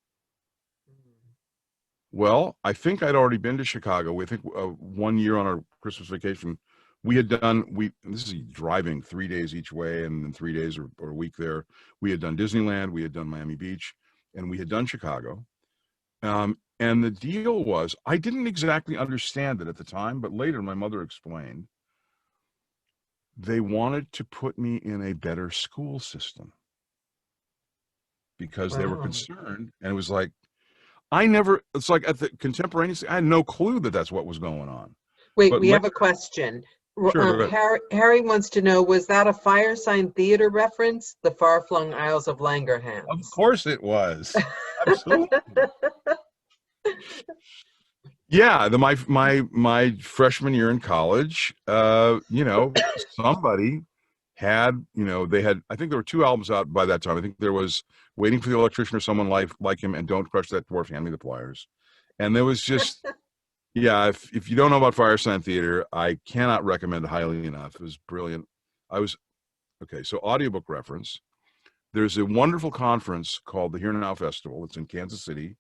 Well, I think I'd already been to Chicago. We think 1 year on our Christmas vacation, this is driving 3 days each way and then 3 days or a week there. We had done Disneyland, we had done Miami Beach, and we had done Chicago. And the deal was, I didn't exactly understand it at the time, but later my mother explained, they wanted to put me in a better school system because they were concerned. And it was like, it's like at the contemporaneously, I had no clue that that's what was going on. Wait, we have a question. Sure, Harry wants to know, was that a Firesign Theater reference? The Far-Flung Isles of Langerhans. Of course it was. Absolutely. Yeah, my freshman year in college, somebody had, I think there were 2 albums out by that time. I think there was Waiting for the Electrician or Someone like Him and Don't Crush That Dwarf, Hand Me the Pliers. And there was just, yeah, if you don't know about Firesign Theater, I cannot recommend it highly enough. It was brilliant. So audiobook reference. there's a wonderful conference called the Here Now Festival. It's in Kansas City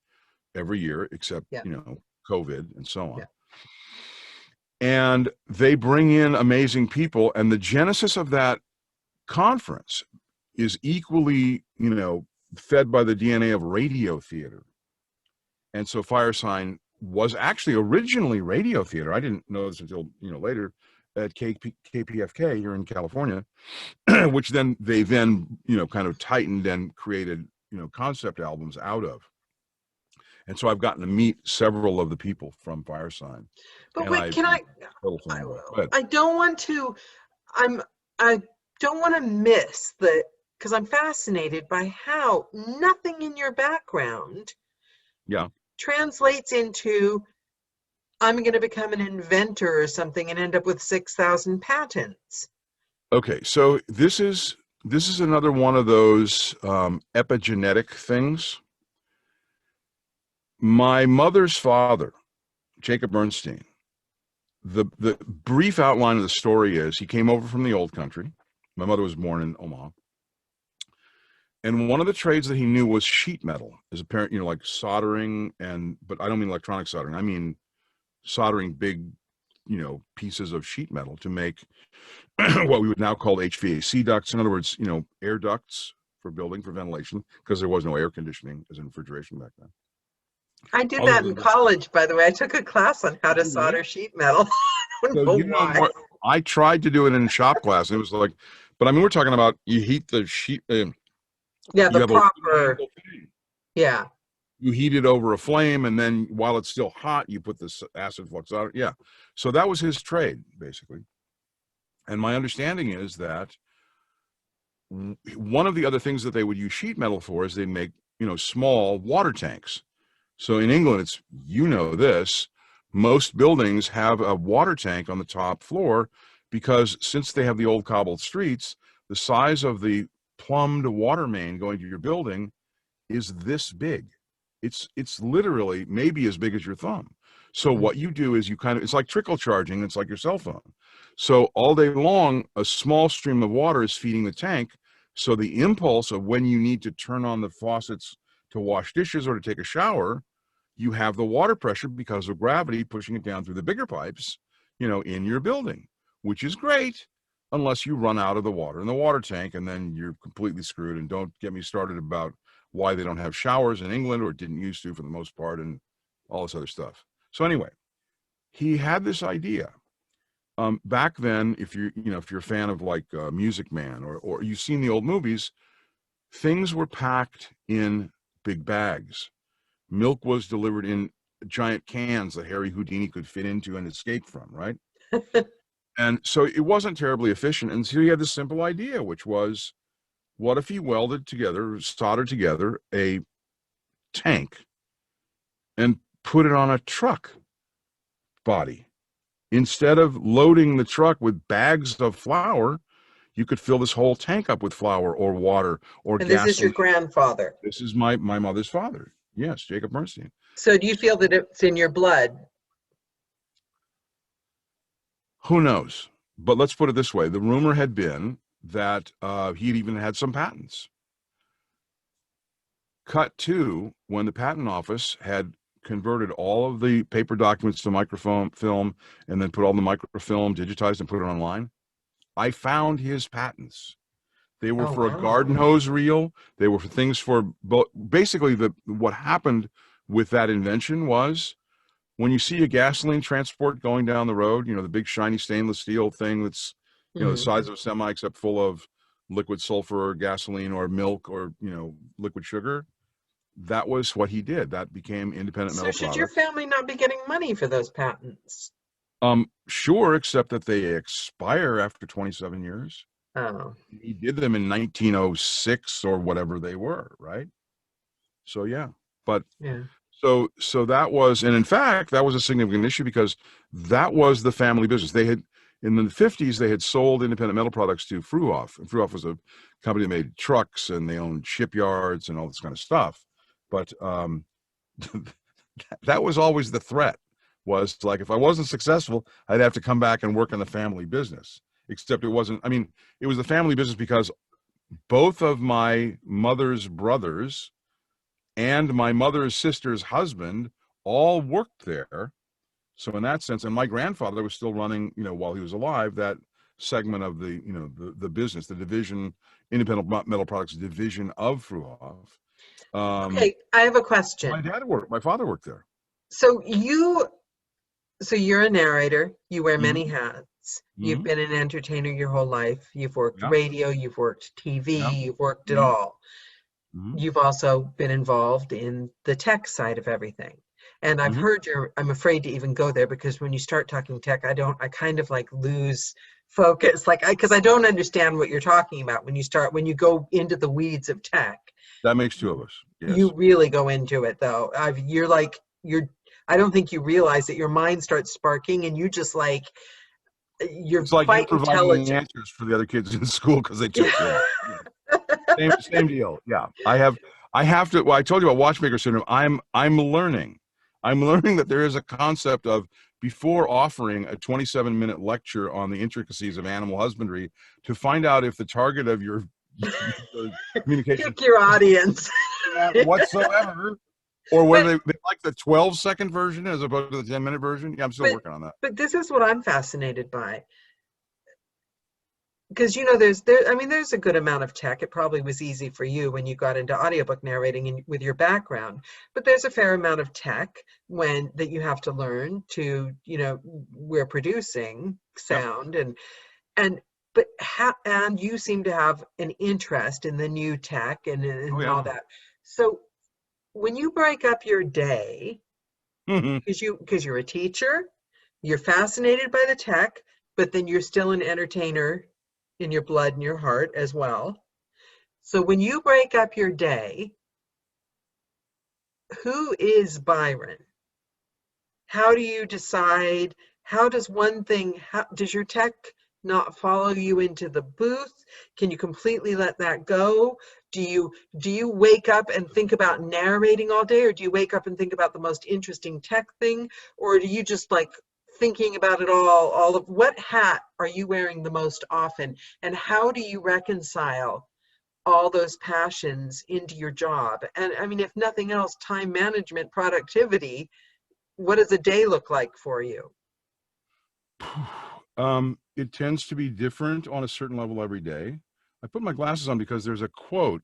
every year, except, COVID and so on. And they bring in amazing people. And the genesis of that conference is equally, fed by the DNA of radio theater. And so Firesign was actually originally radio theater. I didn't know this until, later at KPFK here in California, which then they kind of tightened and created, concept albums out of. And so I've gotten to meet several of the people from Firesign. But wait, I don't want to, I don't want to miss because I'm fascinated by how nothing in your background translates into, I'm going to become an inventor or something and end up with 6,000 patents. Okay, so this is another one of those epigenetic things. My mother's father, Jacob Bernstein, the brief outline of the story is he came over from the old country. My mother was born in Omaha. And one of the trades that he knew was sheet metal, as a parent, like soldering, but I don't mean electronic soldering. I mean soldering big, pieces of sheet metal to make what we would now call HVAC ducts. In other words, air ducts for building, for ventilation, because there was no air conditioning as in refrigeration back then. I did that in college, by the way. I took a class on how to solder sheet metal. I don't know why. I tried to do it in shop class, and it was like, but I mean, we're talking about you heat the sheet. The proper. Yeah. You heat it over a flame, and then while it's still hot, you put this acid flux out. Yeah. So that was his trade, basically. And my understanding is that one of the other things that they would use sheet metal for is they make, small water tanks. So in England, it's, this, most buildings have a water tank on the top floor because since they have the old cobbled streets, the size of the plumbed water main going to your building is this big. It's literally maybe as big as your thumb. So what you do is it's like trickle charging. It's like your cell phone. So all day long, a small stream of water is feeding the tank. So the impulse of when you need to turn on the faucets to wash dishes or to take a shower, you have the water pressure because of gravity pushing it down through the bigger pipes, in your building, which is great unless you run out of the water in the water tank, and then you're completely screwed. And don't get me started about why they don't have showers in England, or didn't used to for the most part, and all this other stuff. So anyway, he had this idea. Back then, if you're a fan of like Music Man or you've seen the old movies, things were packed in big bags. Milk was delivered in giant cans that Harry Houdini could fit into and escape from, right? And so it wasn't terribly efficient. And so he had this simple idea, which was, what if he soldered together a tank and put it on a truck body? Instead of loading the truck with bags of flour, you could fill this whole tank up with flour or water or gasoline. And this is your grandfather? This is my mother's father. Yes, Jacob Bernstein. So do you feel that it's in your blood? Who knows? But let's put it this way. The rumor had been that he'd even had some patents. Cut to when the patent office had converted all of the paper documents to microfilm and then put all the microfilm digitized and put it online. I found his patents. They were for a garden hose reel. They were for things for basically what happened with that invention was when you see a gasoline transport going down the road, the big shiny stainless steel thing that's, the size of a semi except full of liquid sulfur or gasoline or milk or, liquid sugar. That was what he did. That became independent metal So should your family not be getting money for those patents? Sure, except that they expire after 27 years. Oh. He did them in 1906 or whatever they were, right? So yeah, but yeah. So that was, and in fact, that was a significant issue because that was the family business. They had, in the 50s, they had sold independent metal products to Fruhoff. And Fruhoff was a company that made trucks and they owned shipyards and all this kind of stuff. But that was always the threat, was like, if I wasn't successful, I'd have to come back and work in the family business. Except it wasn't, I mean, it was the family business because both of my mother's brothers and my mother's sister's husband all worked there. So in that sense, and my grandfather was still running, while he was alive, that segment of the, the business, the division, independent metal products division of Fruhoff. Okay, I have a question. My father worked there. So you're a narrator. You wear many hats. You've been an entertainer your whole life. You've worked radio, you've worked TV, you've worked it all. You've also been involved in the tech side of everything. And I've heard I'm afraid to even go there, because when you start talking tech, I kind of like lose focus, because I don't understand what you're talking about when you go into the weeds of tech. That makes two of us. Yes. You really go into it though. I don't think you realize that your mind starts sparking and you just you're it's like quite you're providing intelligent. the answers for the other kids in school because they took you. Same deal. Yeah. I have to, well, I told you about watchmaker syndrome. I'm learning that there is a concept of, before offering a 27-minute lecture on the intricacies of animal husbandry, to find out if the target of your communication, pick your audience whatsoever, or whether they like the 12-second version as opposed to the 10-minute version. Yeah, I'm still working on that. But this is what I'm fascinated by. Because there's a good amount of tech. It probably was easy for you when you got into audiobook narrating with your background, but there's a fair amount of tech that you have to learn to, we're producing sound and you seem to have an interest in the new tech and all that. So when you break up your day, because you're a teacher, you're fascinated by the tech, but then you're still an entertainer in your blood and your heart as well. So when you break up your day, who is Byron? How do you decide? How does your tech not follow you into the booth? Can you completely let that go? Do you wake up and think about narrating all day, or do you wake up and think about the most interesting tech thing, or do you just thinking about it all of what hat are you wearing the most often, and how do you reconcile all those passions into your job? And I mean, if nothing else, time management, productivity, what does a day look like for you? It tends to be different on a certain level every day. I put my glasses on because there's a quote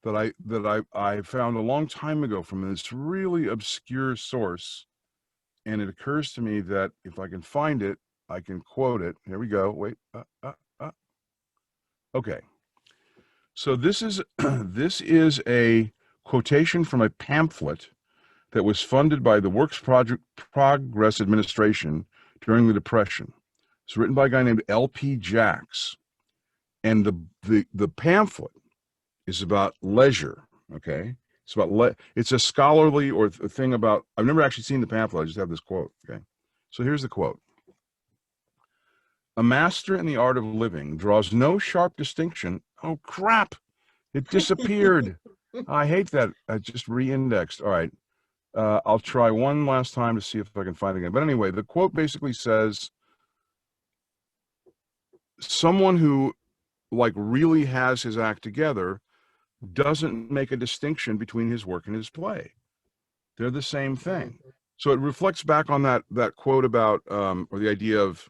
that I found a long time ago from this really obscure source. And it occurs to me that if I can find it, I can quote it. Here we go. Wait. Okay. So this is a quotation from a pamphlet that was funded by the Works Progress Administration during the Depression. It's written by a guy named L.P. Jacks. And the pamphlet is about leisure. Okay. It's about it's a scholarly or thing about, I've never actually seen the pamphlet. I just have this quote. Okay. So here's the quote. A master in the art of living draws no sharp distinction. Oh crap. It disappeared. I hate that. I just re-indexed. All right. I'll try one last time to see if I can find it again. But anyway, the quote basically says, someone who really has his act together doesn't make a distinction between his work and his play. They're the same thing. So it reflects back on that quote about, or the idea of,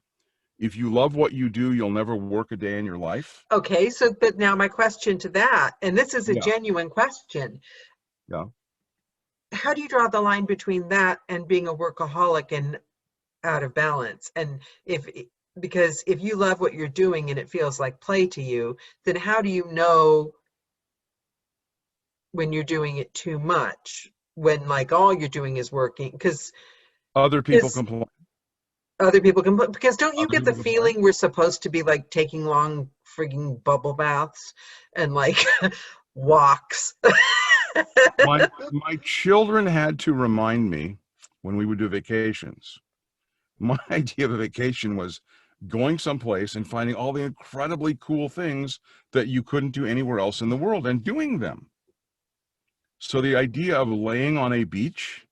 if you love what you do, you'll never work a day in your life. Okay, so but now my question to that, and this is a genuine question. Yeah. How do you draw the line between that and being a workaholic and out of balance? And because if you love what you're doing and it feels like play to you, then how do you know when you're doing it too much, when all you're doing is working? Because other people complain. Because don't you get the feeling we're supposed to be taking long frigging bubble baths and walks? my children had to remind me when we would do vacations. My idea of a vacation was going someplace and finding all the incredibly cool things that you couldn't do anywhere else in the world and doing them. So the idea of laying on a beach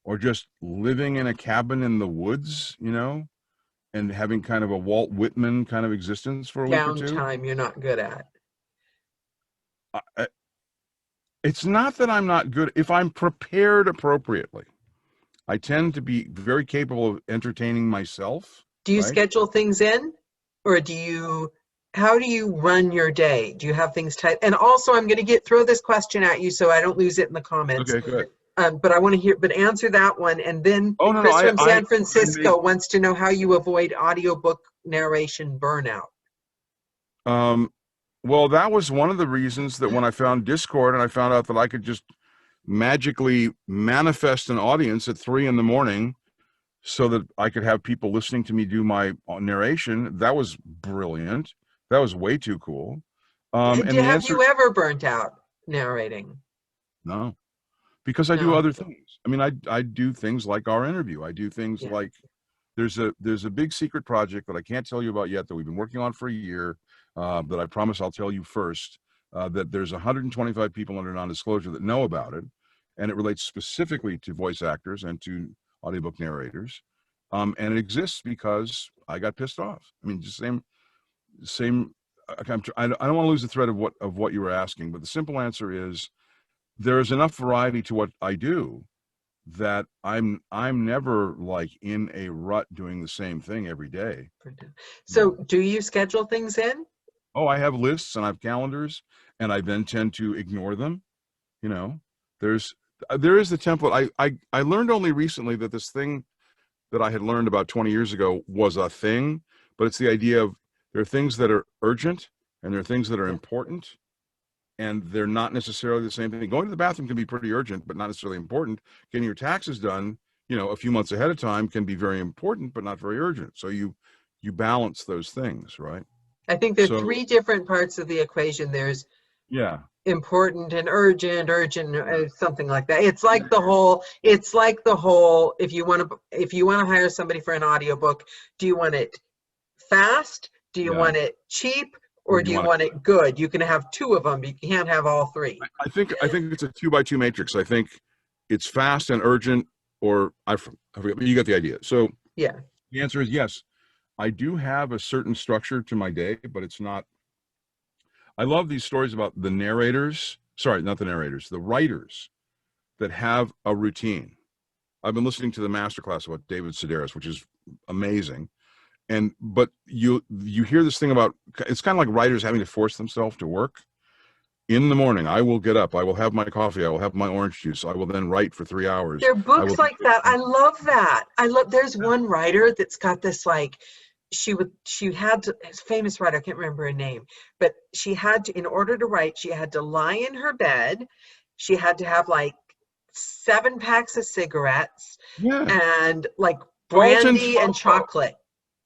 or just living in a cabin in the woods, and having kind of a Walt Whitman kind of existence for a week or two. Downtime you're not good at. It's not that I'm not good. If I'm prepared appropriately, I tend to be very capable of entertaining myself. Do you right? schedule things in, or how do you run your day? Do you have things tight? And also, I'm going to throw this question at you so I don't lose it in the comments. Okay, good. But I want to answer that one. And then Chris from San Francisco wants to know how you avoid audiobook narration burnout. Well, that was one of the reasons that when I found Discord and I found out that I could just magically manifest an audience at 3 a.m. so that I could have people listening to me do my narration, that was brilliant. That was way too cool. And have you ever burnt out narrating? No, because I do other things. I mean, I do things like our interview. I do things like there's a big secret project that I can't tell you about yet that we've been working on for a year. That I promise I'll tell you first, that there's 125 people under non-disclosure that know about it, and it relates specifically to voice actors and to audiobook narrators, and it exists because I got pissed off. I mean, just same. I don't want to lose the thread of what you were asking, but the simple answer is there is enough variety to what I do that I'm never like in a rut doing the same thing every day. So do you schedule things in? Oh, I have lists and I have calendars, and I then tend to ignore them. There is the template. I learned only recently that this thing that I had learned about 20 years ago was a thing, but it's the idea of there are things that are urgent and there are things that are important, and they're not necessarily the same thing. Going to the bathroom can be pretty urgent, but not necessarily important. Getting your taxes done, a few months ahead of time can be very important, but not very urgent. So you balance those things, right? I think there are 3 different parts of the equation. There's important and urgent, something like that. It's like the whole, if you want to hire somebody for an audiobook, do you want it fast? Do you want it cheap? Or do you want it good? You can have 2 of them, but you can't have all 3. I think it's a 2x2 matrix. I think it's fast and urgent, or I forget, but you got the idea. So the answer is yes. I do have a certain structure to my day, but it's not. I love these stories about the narrators. Sorry, not the narrators, the writers that have a routine. I've been listening to the masterclass about David Sedaris, which is amazing. But you hear this thing about, it's kind of like writers having to force themselves to work. In the morning, I will get up, I will have my coffee, I will have my orange juice, I will then write for 3 hours. There are books like that. I love that. There's one writer that's got this, like, she had to, a famous writer, I can't remember her name, but she had to, in order to write, she had to lie in her bed. She had to have like 7 packs of cigarettes and like brandy and chocolate.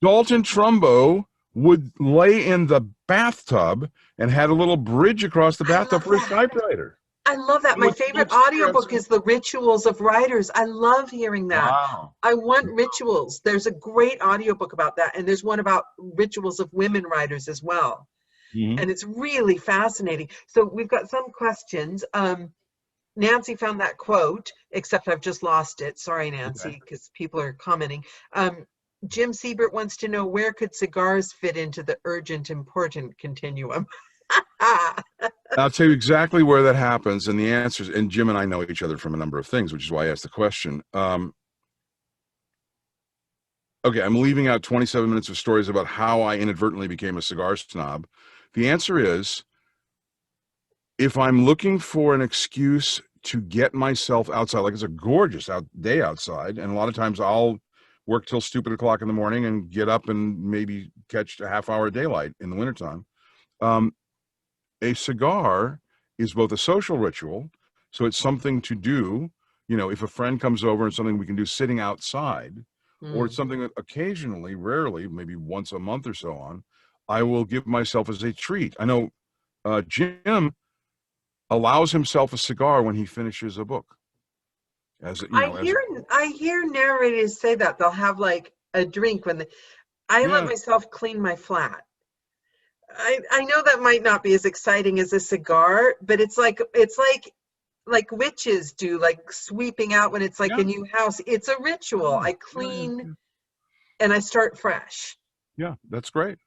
Dalton Trumbo would lay in the bathtub and had a little bridge across the bathtub for his typewriter. I love that. My favorite audiobook is The Rituals of Writers. I love hearing that. Wow. I want rituals. There's a great audiobook about that. And there's one about rituals of women writers as well. Mm-hmm. And it's really fascinating. So we've got some questions. Nancy found that quote, except I've just lost it. Sorry, Nancy, because people are commenting. Jim Siebert wants to know, where could cigars fit into the urgent, important continuum? I'll tell you exactly where that happens, and the answers, and Jim and I know each other from a number of things, which is why I asked the question. Okay, I'm leaving out 27 minutes of stories about how I inadvertently became a cigar snob. The answer is, if I'm looking for an excuse to get myself outside, like it's a gorgeous day outside, and a lot of times I'll work till stupid o'clock in the morning and get up and maybe catch a half-hour daylight in the wintertime. A cigar is both a social ritual, so it's something to do, if a friend comes over, and something we can do sitting outside, or it's something that occasionally, rarely, maybe once a month or so on, I will give myself as a treat. I know Jim allows himself a cigar when he finishes a book. I hear narrators say that they'll have like a drink when I let myself clean my flat. I know that might not be as exciting as a cigar, but it's like witches do, like sweeping out when it's like a new house. It's a ritual. I clean and I start fresh. Yeah, that's great.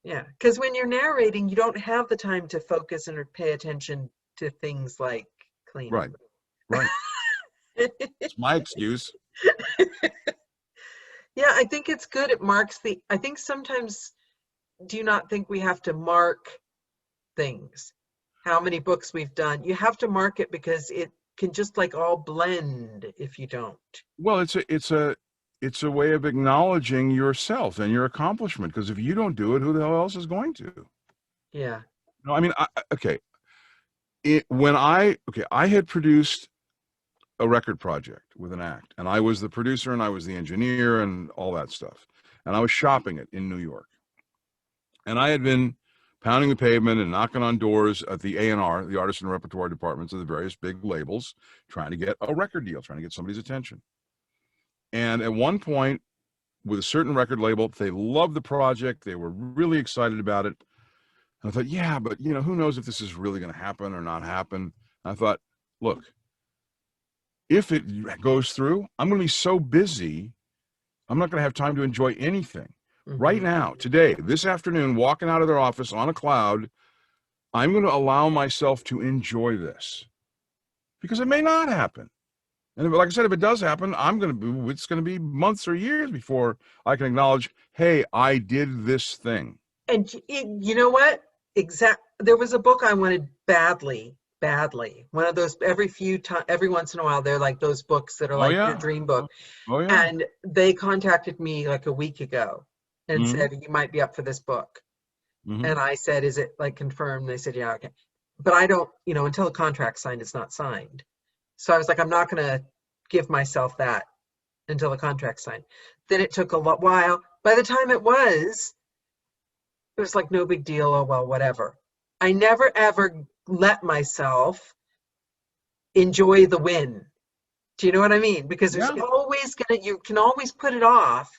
Yeah, because when you're narrating, you don't have the time to focus and or pay attention to things like Right. cleaning. Right. It's my excuse. Yeah, I think it's good. It marks I think sometimes, do you not think we have to mark things? How many books we've done? You have to mark it because it can just like all blend if you don't. Well, it's a way of acknowledging yourself and your accomplishment, because if you don't do it, who the hell else is going to? Yeah. No, I mean, okay. I had produced a record project with an act, and I was the producer and I was the engineer and all that stuff. And I was shopping it in New York. And I had been pounding the pavement and knocking on doors at the A&R, the artist and repertoire departments of the various big labels, trying to get a record deal, trying to get somebody's attention. And at one point, with a certain record label, they loved the project. They were really excited about it. And I thought, yeah, but who knows if this is really going to happen or not happen. And I thought, look, if it goes through, I'm going to be so busy, I'm not going to have time to enjoy anything. Right now, today, this afternoon, walking out of their office on a cloud, I'm going to allow myself to enjoy this, because it may not happen. And like I said, if it does happen, it's going to be months or years before I can acknowledge, hey, I did this thing. And you know what? There was a book I wanted badly. One of those every once in a while, they're like those books that are like your dream book. Oh, yeah. And they contacted me like a week ago and said, you might be up for this book. And I said, is it like confirmed? They said, yeah, okay. But I don't, until the contract's signed, it's not signed. So I was like, I'm not going to give myself that until the contract's signed. Then it took a while. By the time it was like, no big deal. Oh, well, whatever. I never, ever let myself enjoy the win. Do you know what I mean? Because there's always you can always put it off,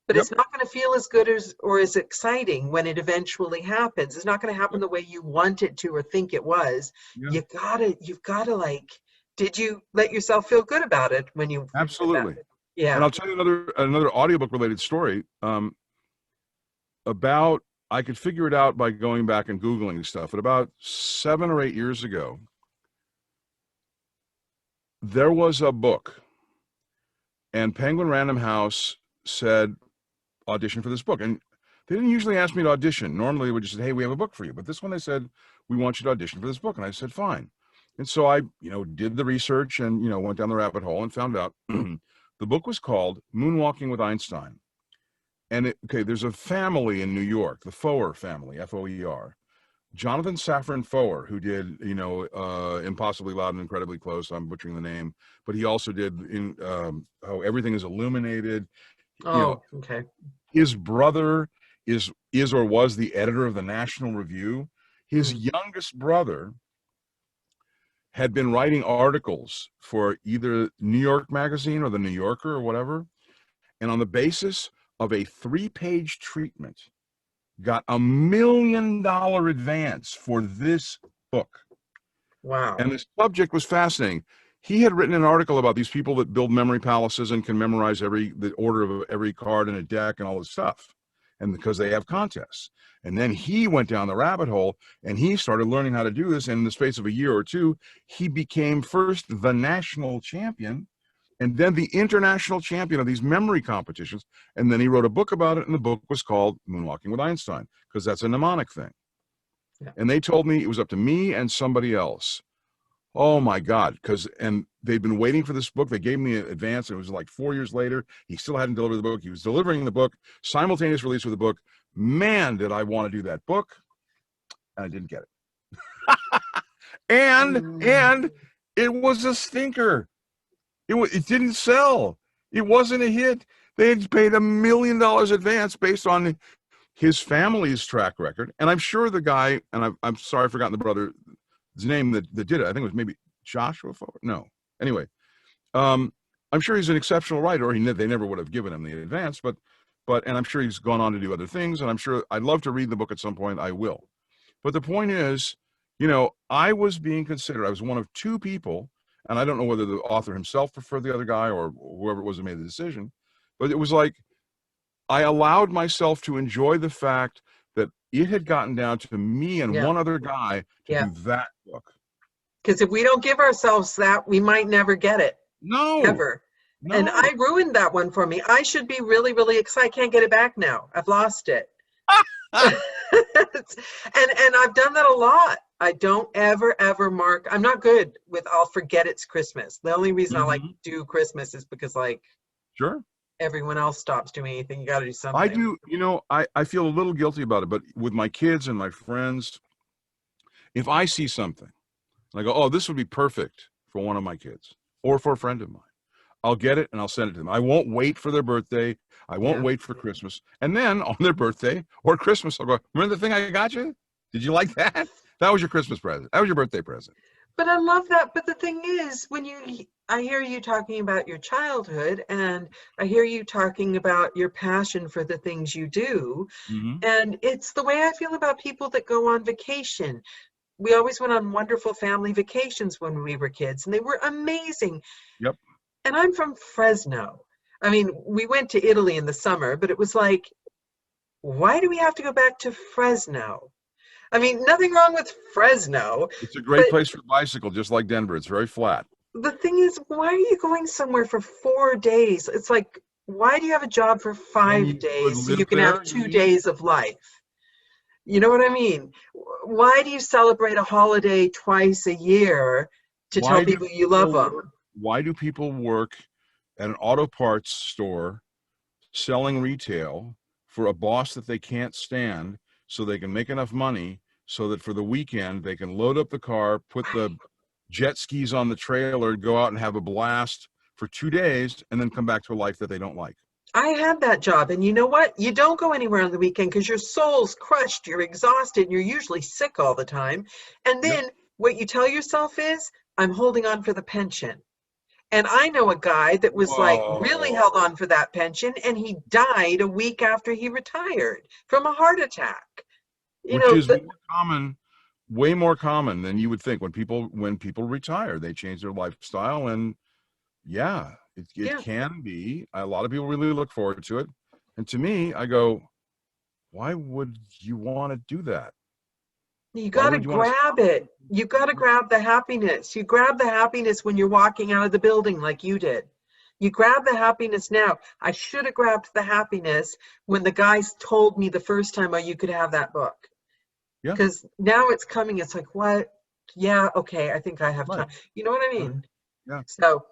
but it's not going to feel as good or as exciting when it eventually happens. It's not going to happen the way you want it to or think it was. You've got to like, did you let yourself feel good about it when you? Absolutely. Yeah. And I'll tell you another audiobook related story about, I could figure it out by going back and Googling stuff, but about 7 or 8 years ago, there was a book, and Penguin Random House said, audition for this book. And they didn't usually ask me to audition. Normally they would just say, hey, we have a book for you. But this one, they said, we want you to audition for this book. And I said, fine. And so I, did the research and, went down the rabbit hole and found out the book was called Moonwalking with Einstein. And there's a family in New York, the Foer family, F-O-E-R. Jonathan Safran Foer, who did, Impossibly Loud and Incredibly Close. I'm butchering the name, but he also did Everything is Illuminated. Okay. His brother is or was the editor of the National Review. His youngest brother had been writing articles for either New York Magazine or the New Yorker or whatever. And on the basis of a 3-page treatment, got $1 million advance for this book. Wow. And the subject was fascinating. He had written an article about these people that build memory palaces and can memorize the order of every card in a deck and all this stuff. And because they have contests. And then he went down the rabbit hole and he started learning how to do this. And in the space of a year or two, he became first the national champion and then the international champion of these memory competitions. And then he wrote a book about it, and the book was called Moonwalking with Einstein, because that's a mnemonic thing. Yeah. And they told me it was up to me and somebody else. Oh my God, and they'd been waiting for this book. They gave me an advance, and it was like 4 years later. He still hadn't delivered the book. He was delivering the book, simultaneous release with the book. Man, did I want to do that book, and I didn't get it. and it was a stinker. It didn't sell. It wasn't a hit. They had paid $1 million advance based on his family's track record. And I'm sure the guy, and I'm sorry I've forgotten the brother's name that did it. I think it was maybe Joshua Forward. No. Anyway, I'm sure he's an exceptional writer, or they never would have given him the advance, but and I'm sure he's gone on to do other things. And I'm sure I'd love to read the book at some point. I will. But the point is, I was being considered. I was one of 2 people. And I don't know whether the author himself preferred the other guy or whoever it was that made the decision, but it was like I allowed myself to enjoy the fact that it had gotten down to me and Yeah. one other guy to Yeah. do that book. Because if we don't give ourselves that, we might never get it. No. Ever. No. And I ruined that one for me. I should be really, really excited. I can't get it back now. I've lost it. and I've done that a lot. I don't ever mark. I'm not good with I'll forget it's Christmas. The only reason I like to do Christmas is because Sure. everyone else stops doing anything. You got to do something. I do, I feel a little guilty about it, but with my kids and my friends, if I see something and I go, oh, this would be perfect for one of my kids or for a friend of mine, I'll get it and I'll send it to them. I won't wait for their birthday. I won't wait for Christmas. And then on their birthday or Christmas, I'll go, remember the thing I got you? Did you like that? That was your Christmas present. That was your birthday present. But I love that. But the thing is, I hear you talking about your childhood, and I hear you talking about your passion for the things you do. And it's the way I feel about people that go on vacation. We always went on wonderful family vacations when we were kids, and they were amazing. Yep. And I'm from Fresno. I mean, we went to Italy in the summer, but it was like, why do we have to go back to Fresno? I mean, nothing wrong with Fresno. It's a great place for a bicycle, just like Denver. It's very flat. The thing is, why are you going somewhere for 4 days? It's like, why do you have a job for 5 days so you can have 2 days of life? You know what I mean? Why do you celebrate a holiday twice a year to tell people you love them? Why do people work at an auto parts store selling retail for a boss that they can't stand so they can make enough money so that for the weekend they can load up the car, put the jet skis on the trailer, go out and have a blast for 2 days, and then come back to a life that they don't like? I had that job, and you know what? You don't go anywhere on the weekend because your soul's crushed, you're exhausted, and you're usually sick all the time. And then what you tell yourself is, I'm holding on for the pension. And I know a guy that was really held on for that pension, and he died a week after he retired from a heart attack. Which is more common, way more common than you would think. When people retire, they change their lifestyle, and it can be. A lot of people really look forward to it. And to me, I go, why would you want to do that? You got to grab it. You got to grab the happiness. You grab the happiness when you're walking out of the building like you did. You grab the happiness now. I should have grabbed the happiness when the guys told me the first time, oh, you could have that book. Yeah. Because now it's coming. It's like, what? Yeah, okay, I think I have time. You know what I mean? Yeah. So,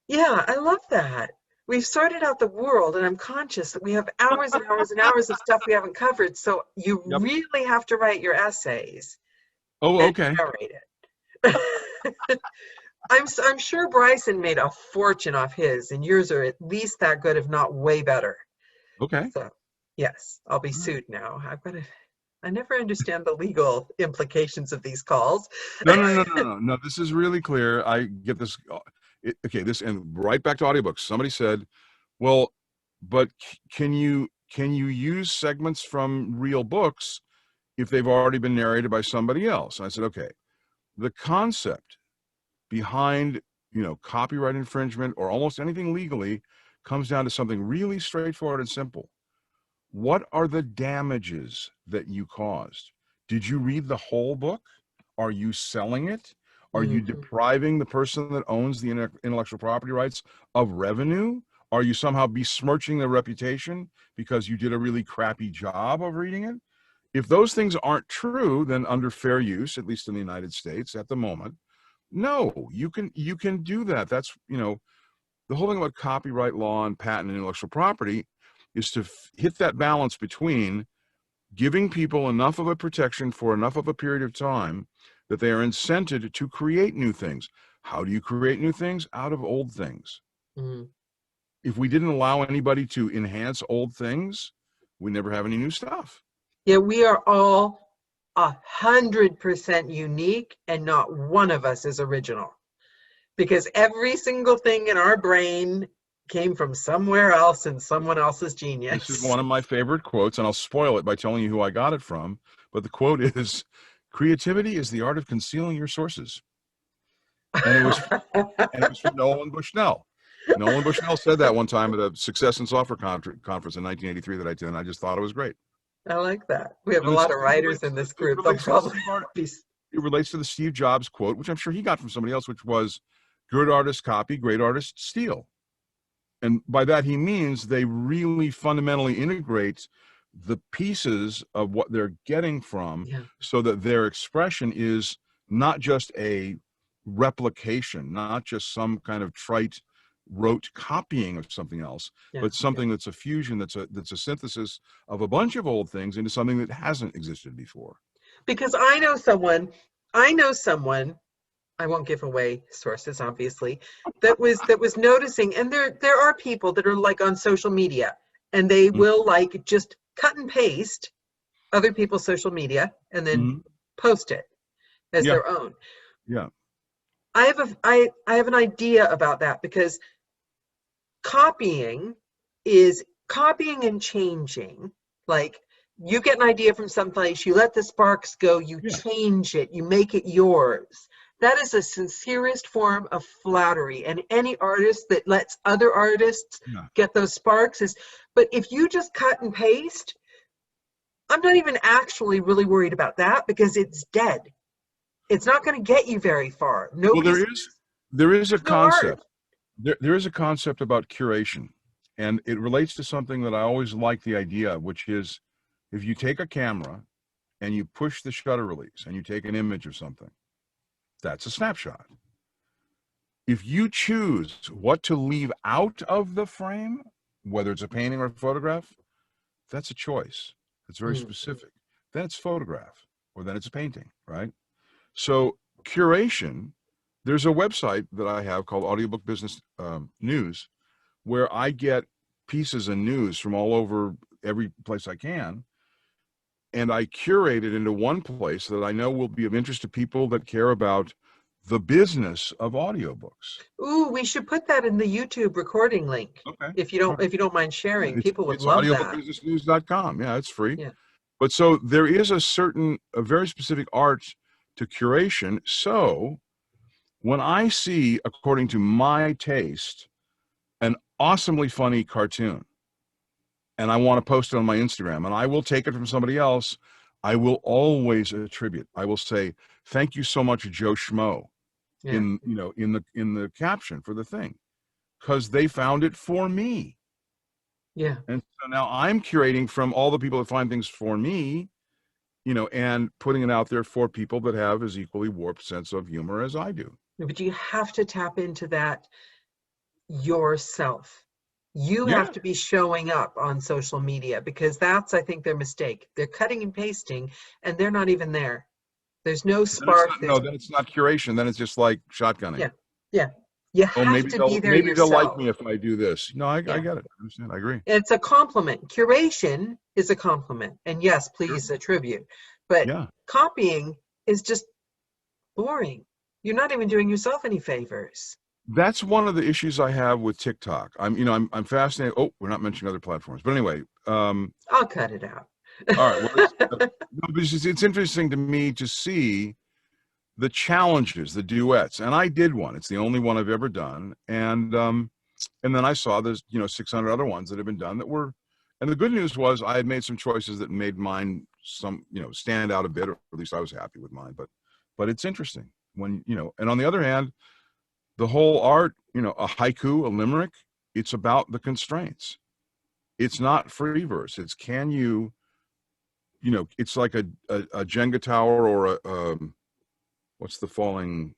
yeah, I love that. We've sorted out the world, and I'm conscious that we have hours and hours and hours of stuff we haven't covered. So you really have to write your essays. Oh, okay. Narrate it. I'm sure Bryson made a fortune off his, and yours are at least that good, if not way better. Okay. So, yes, I'll be sued now. I never understand the legal implications of these calls. No. This is really clear. I get this. And right back to audiobooks. Somebody said, well, but can you use segments from real books if they've already been narrated by somebody else? And I said, okay, the concept behind, copyright infringement or almost anything legally comes down to something really straightforward and simple. What are the damages that you caused? Did you read the whole book? Are you selling it? Are you depriving the person that owns the intellectual property rights of revenue? Are you somehow besmirching their reputation because you did a really crappy job of reading it? If those things aren't true, then under fair use, at least in the United States at the moment, no, you can do that. That's, the whole thing about copyright law and patent and intellectual property is to hit that balance between giving people enough of a protection for enough of a period of time that they are incented to create new things. How do you create new things? Out of old things. If we didn't allow anybody to enhance old things, we never have any new stuff. Yeah, we are all 100% unique, and not one of us is original. Because every single thing in our brain came from somewhere else and someone else's genius. This is one of my favorite quotes, and I'll spoil it by telling you who I got it from. But the quote is, creativity is the art of concealing your sources. And it was from Nolan Bushnell. Nolan Bushnell said that one time at a Success in Software conference in 1983 that I did, and I just thought it was great. I like that. We have a And lot of writers in this group. They'll probably be. It relates to the Steve Jobs quote, which I'm sure he got from somebody else, which was, "Good artists copy, great artists steal." And by that, he means they really fundamentally integrate the pieces of what they're getting from, Yeah. so that their expression is not just a replication, not just some kind of trite, rote copying of something else, Yeah. but something that's a fusion, that's a synthesis of a bunch of old things into something that hasn't existed before. Because I know someone, I won't give away sources, obviously, that was noticing, and there are people that are like on social media, and they will like just cut and paste other people's social media and then post it as their own. Yeah. I have an idea about that, because copying is copying and changing. Like, you get an idea from someplace, you let the sparks go, you change it, you make it yours. That is the sincerest form of flattery. And any artist that lets other artists get those sparks is, but if you just cut and paste, I'm not even actually really worried about that, because it's dead. It's not going to get you very far. Well, there is a concept. There is a concept about curation, and it relates to something that I always like the idea of, which is, if you take a camera and you push the shutter release and you take an image of something, that's a snapshot. If you choose what to leave out of the frame, whether it's a painting or a photograph, that's a choice. It's very specific. Then it's photograph, or then it's a painting, right? So curation, there's a website that I have called Audiobook Business News, where I get pieces of news from all over every place I can, and I curate it into one place that I know will be of interest to people that care about the business of audiobooks. Ooh, we should put that in the YouTube recording link. Okay. If you don't mind sharing, people would love that. audiobookbusinessnews.com. Yeah, it's free. Yeah. But so there is a very specific art to curation. So when I see, according to my taste, an awesomely funny cartoon, and I want to post it on my Instagram, and I will take it from somebody else, I will always attribute. I will say, "Thank you so much, Joe Schmo," in the caption for the thing, because they found it for me. Yeah. And so now I'm curating from all the people that find things for me, and putting it out there for people that have as equally warped sense of humor as I do. But you have to tap into that yourself. You have to be showing up on social media, because that's, I think, their mistake. They're cutting and pasting, and they're not even there. There's no spark. Then it's not curation. Then it's just like shotgunning. Yeah. Yeah. You have to be there maybe yourself. they'll like me if I do this. No, I get it. I understand. I agree. It's a compliment. Curation is a compliment. And yes, please attribute. But copying is just boring. You're not even doing yourself any favors. That's one of the issues I have with TikTok. I'm fascinated. Oh, we're not mentioning other platforms, but anyway. I'll cut it out. All right. Well, it's interesting to me to see the challenges, the duets, and I did one. It's the only one I've ever done, and then I saw there's 600 other ones that have been done that were, and the good news was I had made some choices that made mine stand out a bit, or at least I was happy with mine. But it's interesting when and on the other hand, the whole art, a haiku, a limerick, it's about the constraints. It's not free verse. It's can you, it's like a Jenga tower, or a what's the falling,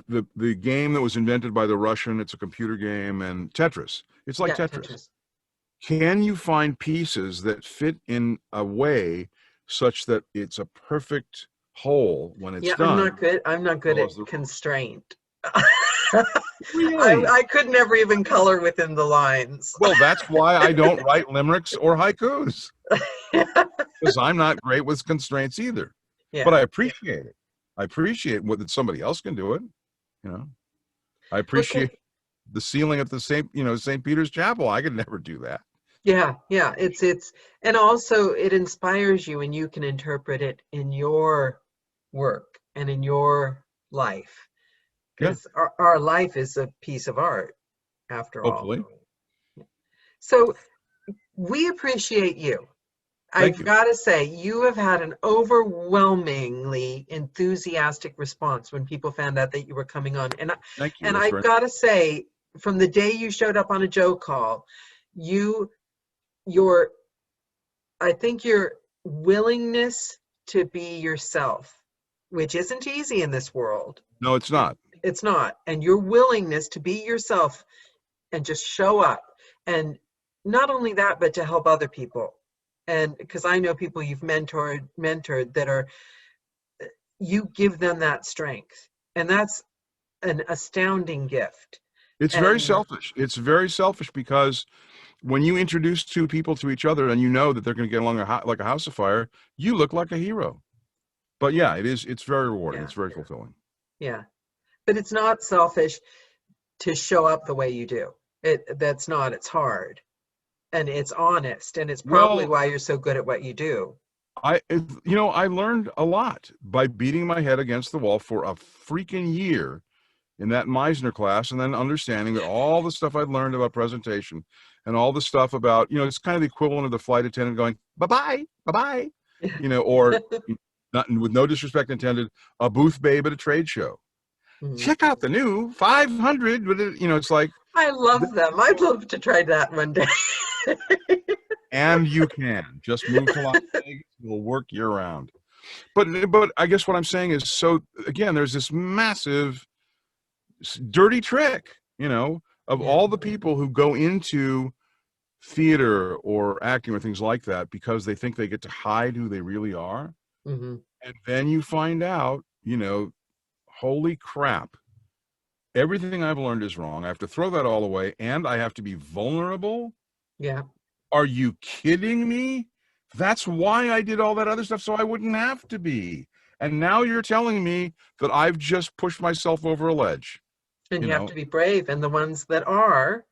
the game that was invented by the Russian. It's a computer game, and Tetris. It's like Tetris. Can you find pieces that fit in a way such that it's a perfect whole when it's done? I'm not good at constraint. Really? I could never even color within the lines. Well, that's why I don't write limericks or haikus, because I'm not great with constraints either. Yeah. But I appreciate it. I appreciate that somebody else can do it. I appreciate the ceiling at the St. Peter's Chapel. I could never do that. Yeah. It's and also it inspires you, and you can interpret it in your work and in your life. Because our life is a piece of art, after all. Hopefully. So we appreciate you. Thank I've you. got to say, you have had an overwhelmingly enthusiastic response when people found out that you were coming on. Thank you. And That's I've very got to say, from the day you showed up on a Joe call, your I think your willingness to be yourself, which isn't easy in this world. No, it's not. It's not. And your willingness to be yourself and just show up. And not only that, but to help other people. And because I know people you've mentored that are, you give them that strength. And that's an astounding gift. It's very And selfish. It's very selfish because when you introduce two people to each other and you know that they're going to get along like a house of fire, you look like a hero. But yeah, it's very rewarding. Yeah. It's very fulfilling. Yeah. But it's not selfish to show up the way you do. That's not, it's hard. And it's honest. And it's probably why you're so good at what you do. I learned a lot by beating my head against the wall for a freaking year in that Meisner class, and then understanding that all the stuff I'd learned about presentation and all the stuff about, it's kind of the equivalent of the flight attendant going, bye-bye, bye-bye, or not, with no disrespect intended, a booth babe at a trade show. Check out the new 500, it's like. I love them. I'd love to try that one day. And you can just move to Las Vegas. It'll work year round. But I guess what I'm saying is, so again, there's this massive dirty trick, of all the people who go into theater or acting or things like that because they think they get to hide who they really are. And then you find out, holy crap, everything I've learned is wrong. I have to throw that all away, and I have to be vulnerable. Yeah. Are you kidding me? That's why I did all that other stuff, so I wouldn't have to be. And now you're telling me that I've just pushed myself over a ledge. And you have to be brave. And the ones that are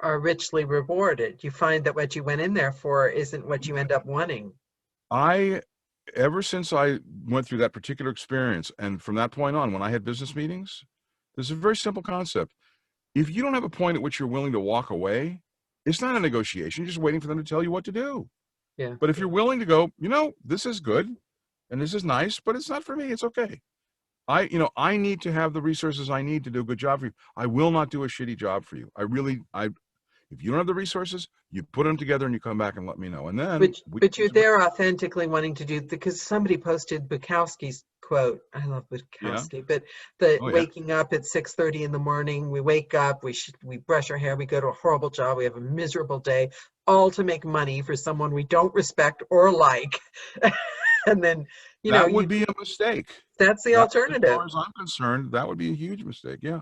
richly rewarded. You find that what you went in there for isn't what you end up wanting. Ever since I went through that particular experience, and from that point on, when I had business meetings, there's a very simple concept. If you don't have a point at which you're willing to walk away, it's not a negotiation. You're just waiting for them to tell you what to do. Yeah. But if you're willing to go, this is good and this is nice, but it's not for me. It's okay. I need to have the resources I need to do a good job for you. I will not do a shitty job for you. If you don't have the resources, you put them together and you come back and let me know. And then, but you're there authentically wanting to do, because somebody posted Bukowski's quote. I love Bukowski, but waking up at 6:30 in the morning, we wake up, we brush our hair, we go to a horrible job, we have a miserable day, all to make money for someone we don't respect or like. And then, that would be a mistake. That's the alternative. As far as I'm concerned, that would be a huge mistake. Yeah.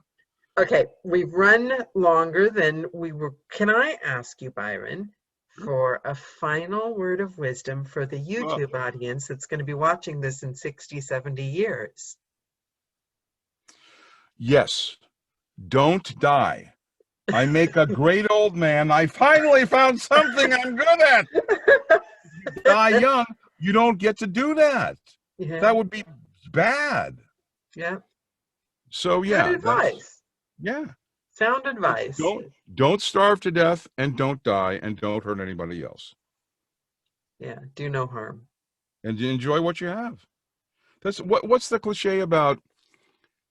Okay, we've run longer than we were. Can I ask you, Byron, for a final word of wisdom for the YouTube audience that's going to be watching this in 60, 70 years? Yes. Don't die. I make a great old man. I finally found something I'm good at. Die young. You don't get to do that. Yeah. That would be bad. Yeah. So yeah. Good advice. Yeah. Sound advice. Don't starve to death, and don't die, and don't hurt anybody else. Yeah. Do no harm. And enjoy what you have. That's what's the cliche about?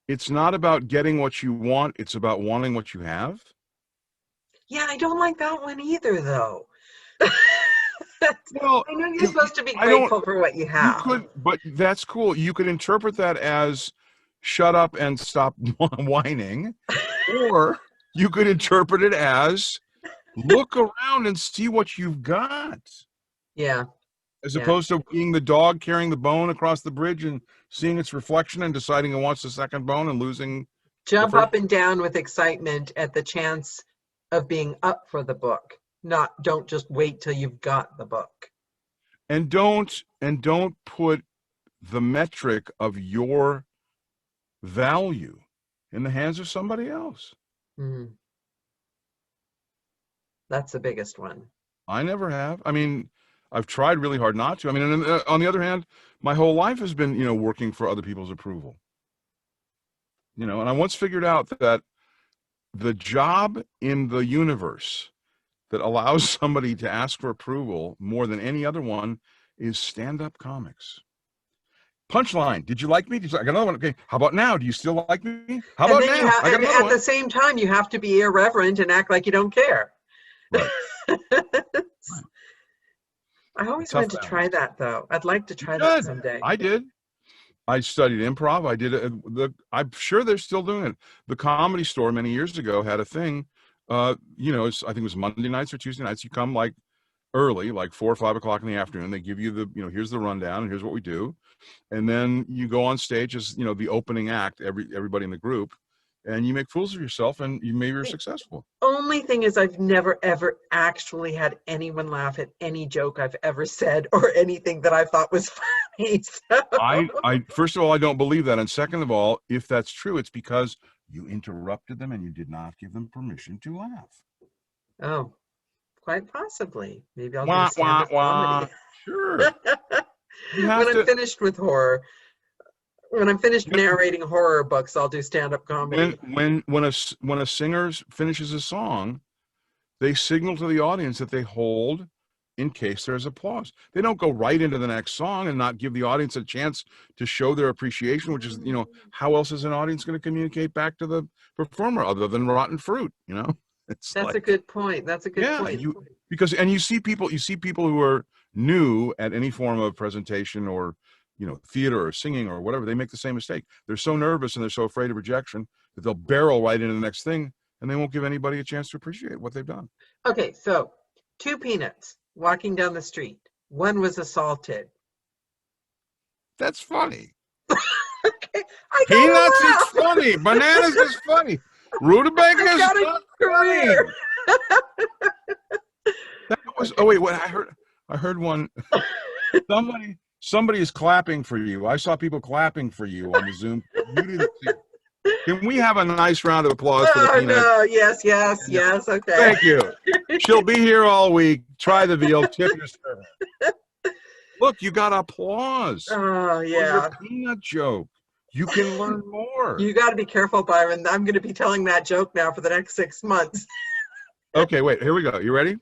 It's not about getting what you want. It's about wanting what you have. Yeah, I don't like that one either, though. Well, I know you're supposed to be grateful for what you have. But that's cool. You could interpret that as shut up and stop whining, or you could interpret it as look around and see what you've got. Yeah. As opposed to being the dog carrying the bone across the bridge and seeing its reflection and deciding it wants the second bone and losing. Jump up and down with excitement at the chance of being up for the book. Don't just wait till you've got the book. And don't put the metric of your value in the hands of somebody else. That's the biggest one. I never have. I mean, I've tried really hard not to. I mean, on the other hand, my whole life has been, working for other people's approval. And I once figured out that the job in the universe that allows somebody to ask for approval more than any other one is stand-up comics. Punchline. Did you like me? I got another one. Okay. How about now? Do you still like me? How And about then you now? have, I got and another at one. the same time, you have to be irreverent and act like you don't care. Right. I always Tough meant to try balance. that, though. I'd like to try You that should. someday. I did. I studied improv. I did it. I'm sure they're still doing it. The Comedy Store many years ago had a thing. You know, I think it was Monday nights or Tuesday nights. You come like early, like 4 or 5 o'clock in the afternoon. They give you the, you know, here's the rundown and here's what we do. And then you go on stage as, you know, the opening act, everybody in the group, and you make fools of yourself, and maybe you're successful. Only thing is, I've never ever actually had anyone laugh at any joke I've ever said or anything that I thought was funny. So. I first of all, I don't believe that, and second of all, if that's true, it's because you interrupted them and you did not give them permission to laugh. Oh, quite possibly. Maybe I'll Wah, do stand-up comedy. Sure. You have When to, I'm finished with horror, when I'm finished narrating horror books, I'll do stand-up comedy. when a singer finishes a song, they signal to the audience that they hold in case there's applause. They don't go right into the next song and not give the audience a chance to show their appreciation, which is, you know, how else is an audience going to communicate back to the performer other than rotten fruit, you know? It's That's like, a good point. That's a good point. Because you see people who are new at any form of presentation or, you know, theater or singing or whatever, they make the same mistake. They're so nervous and they're so afraid of rejection that they'll barrel right into the next thing, and they won't give anybody a chance to appreciate what they've done. Okay, so 2 peanuts walking down the street. One was assaulted. That's funny. Okay, I Peanuts gotta is laugh. funny. Bananas is funny. Rutabaga is got a not funny. career. That was, oh wait, what I heard one. Somebody is clapping for you. I saw people clapping for you on the Zoom. You didn't see it. Can we have a nice round of applause for the Oh, peanuts? no. Yes. Okay. Thank you. She'll be here all week. Try the veal. Tip your servant. Look, you got applause. Oh, For yeah. your peanut joke. You can learn more. You got to be careful, Byron. I'm going to be telling that joke now for the next 6 months. Okay, wait. Here we go. You ready?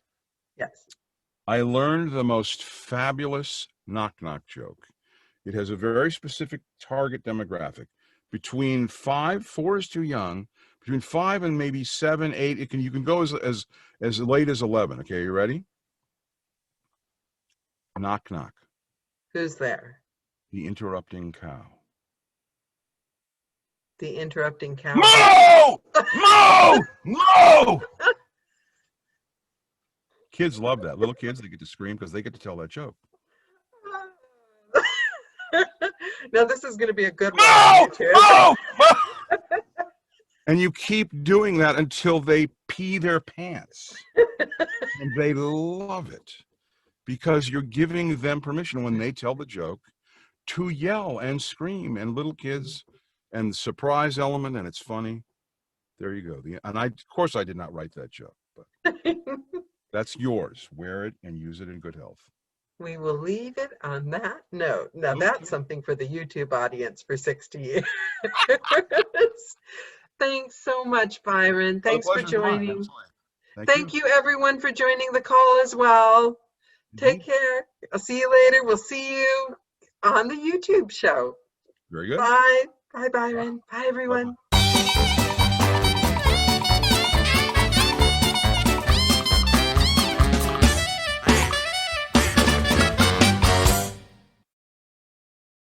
Yes. I learned the most fabulous knock-knock joke. It has a very specific target demographic. Between 5, 4 is too young. Between 5 and maybe 7, 8, you can go as late as 11. Okay, you ready? Knock knock. Who's there? The interrupting cow. The interrupting cow. Moo! Kids love that. Little kids, they get to scream because they get to tell that joke. Now this is going to be a good one on YouTube. And you keep doing that until they pee their pants. And they love it because you're giving them permission when they tell the joke to yell and scream, and little kids, and the surprise element, and it's funny. There you go. And of course I did not write that joke, but that's yours. Wear it and use it in good health. We will leave it on that note. Now that's something for the YouTube audience for 60 years. Thanks so much, Byron. Thanks for joining. Thank you, everyone, for joining the call as well. Take care. I'll see you later. We'll see you on the YouTube show. Very good. Bye. Bye, Byron. Bye, everyone. Bye-bye.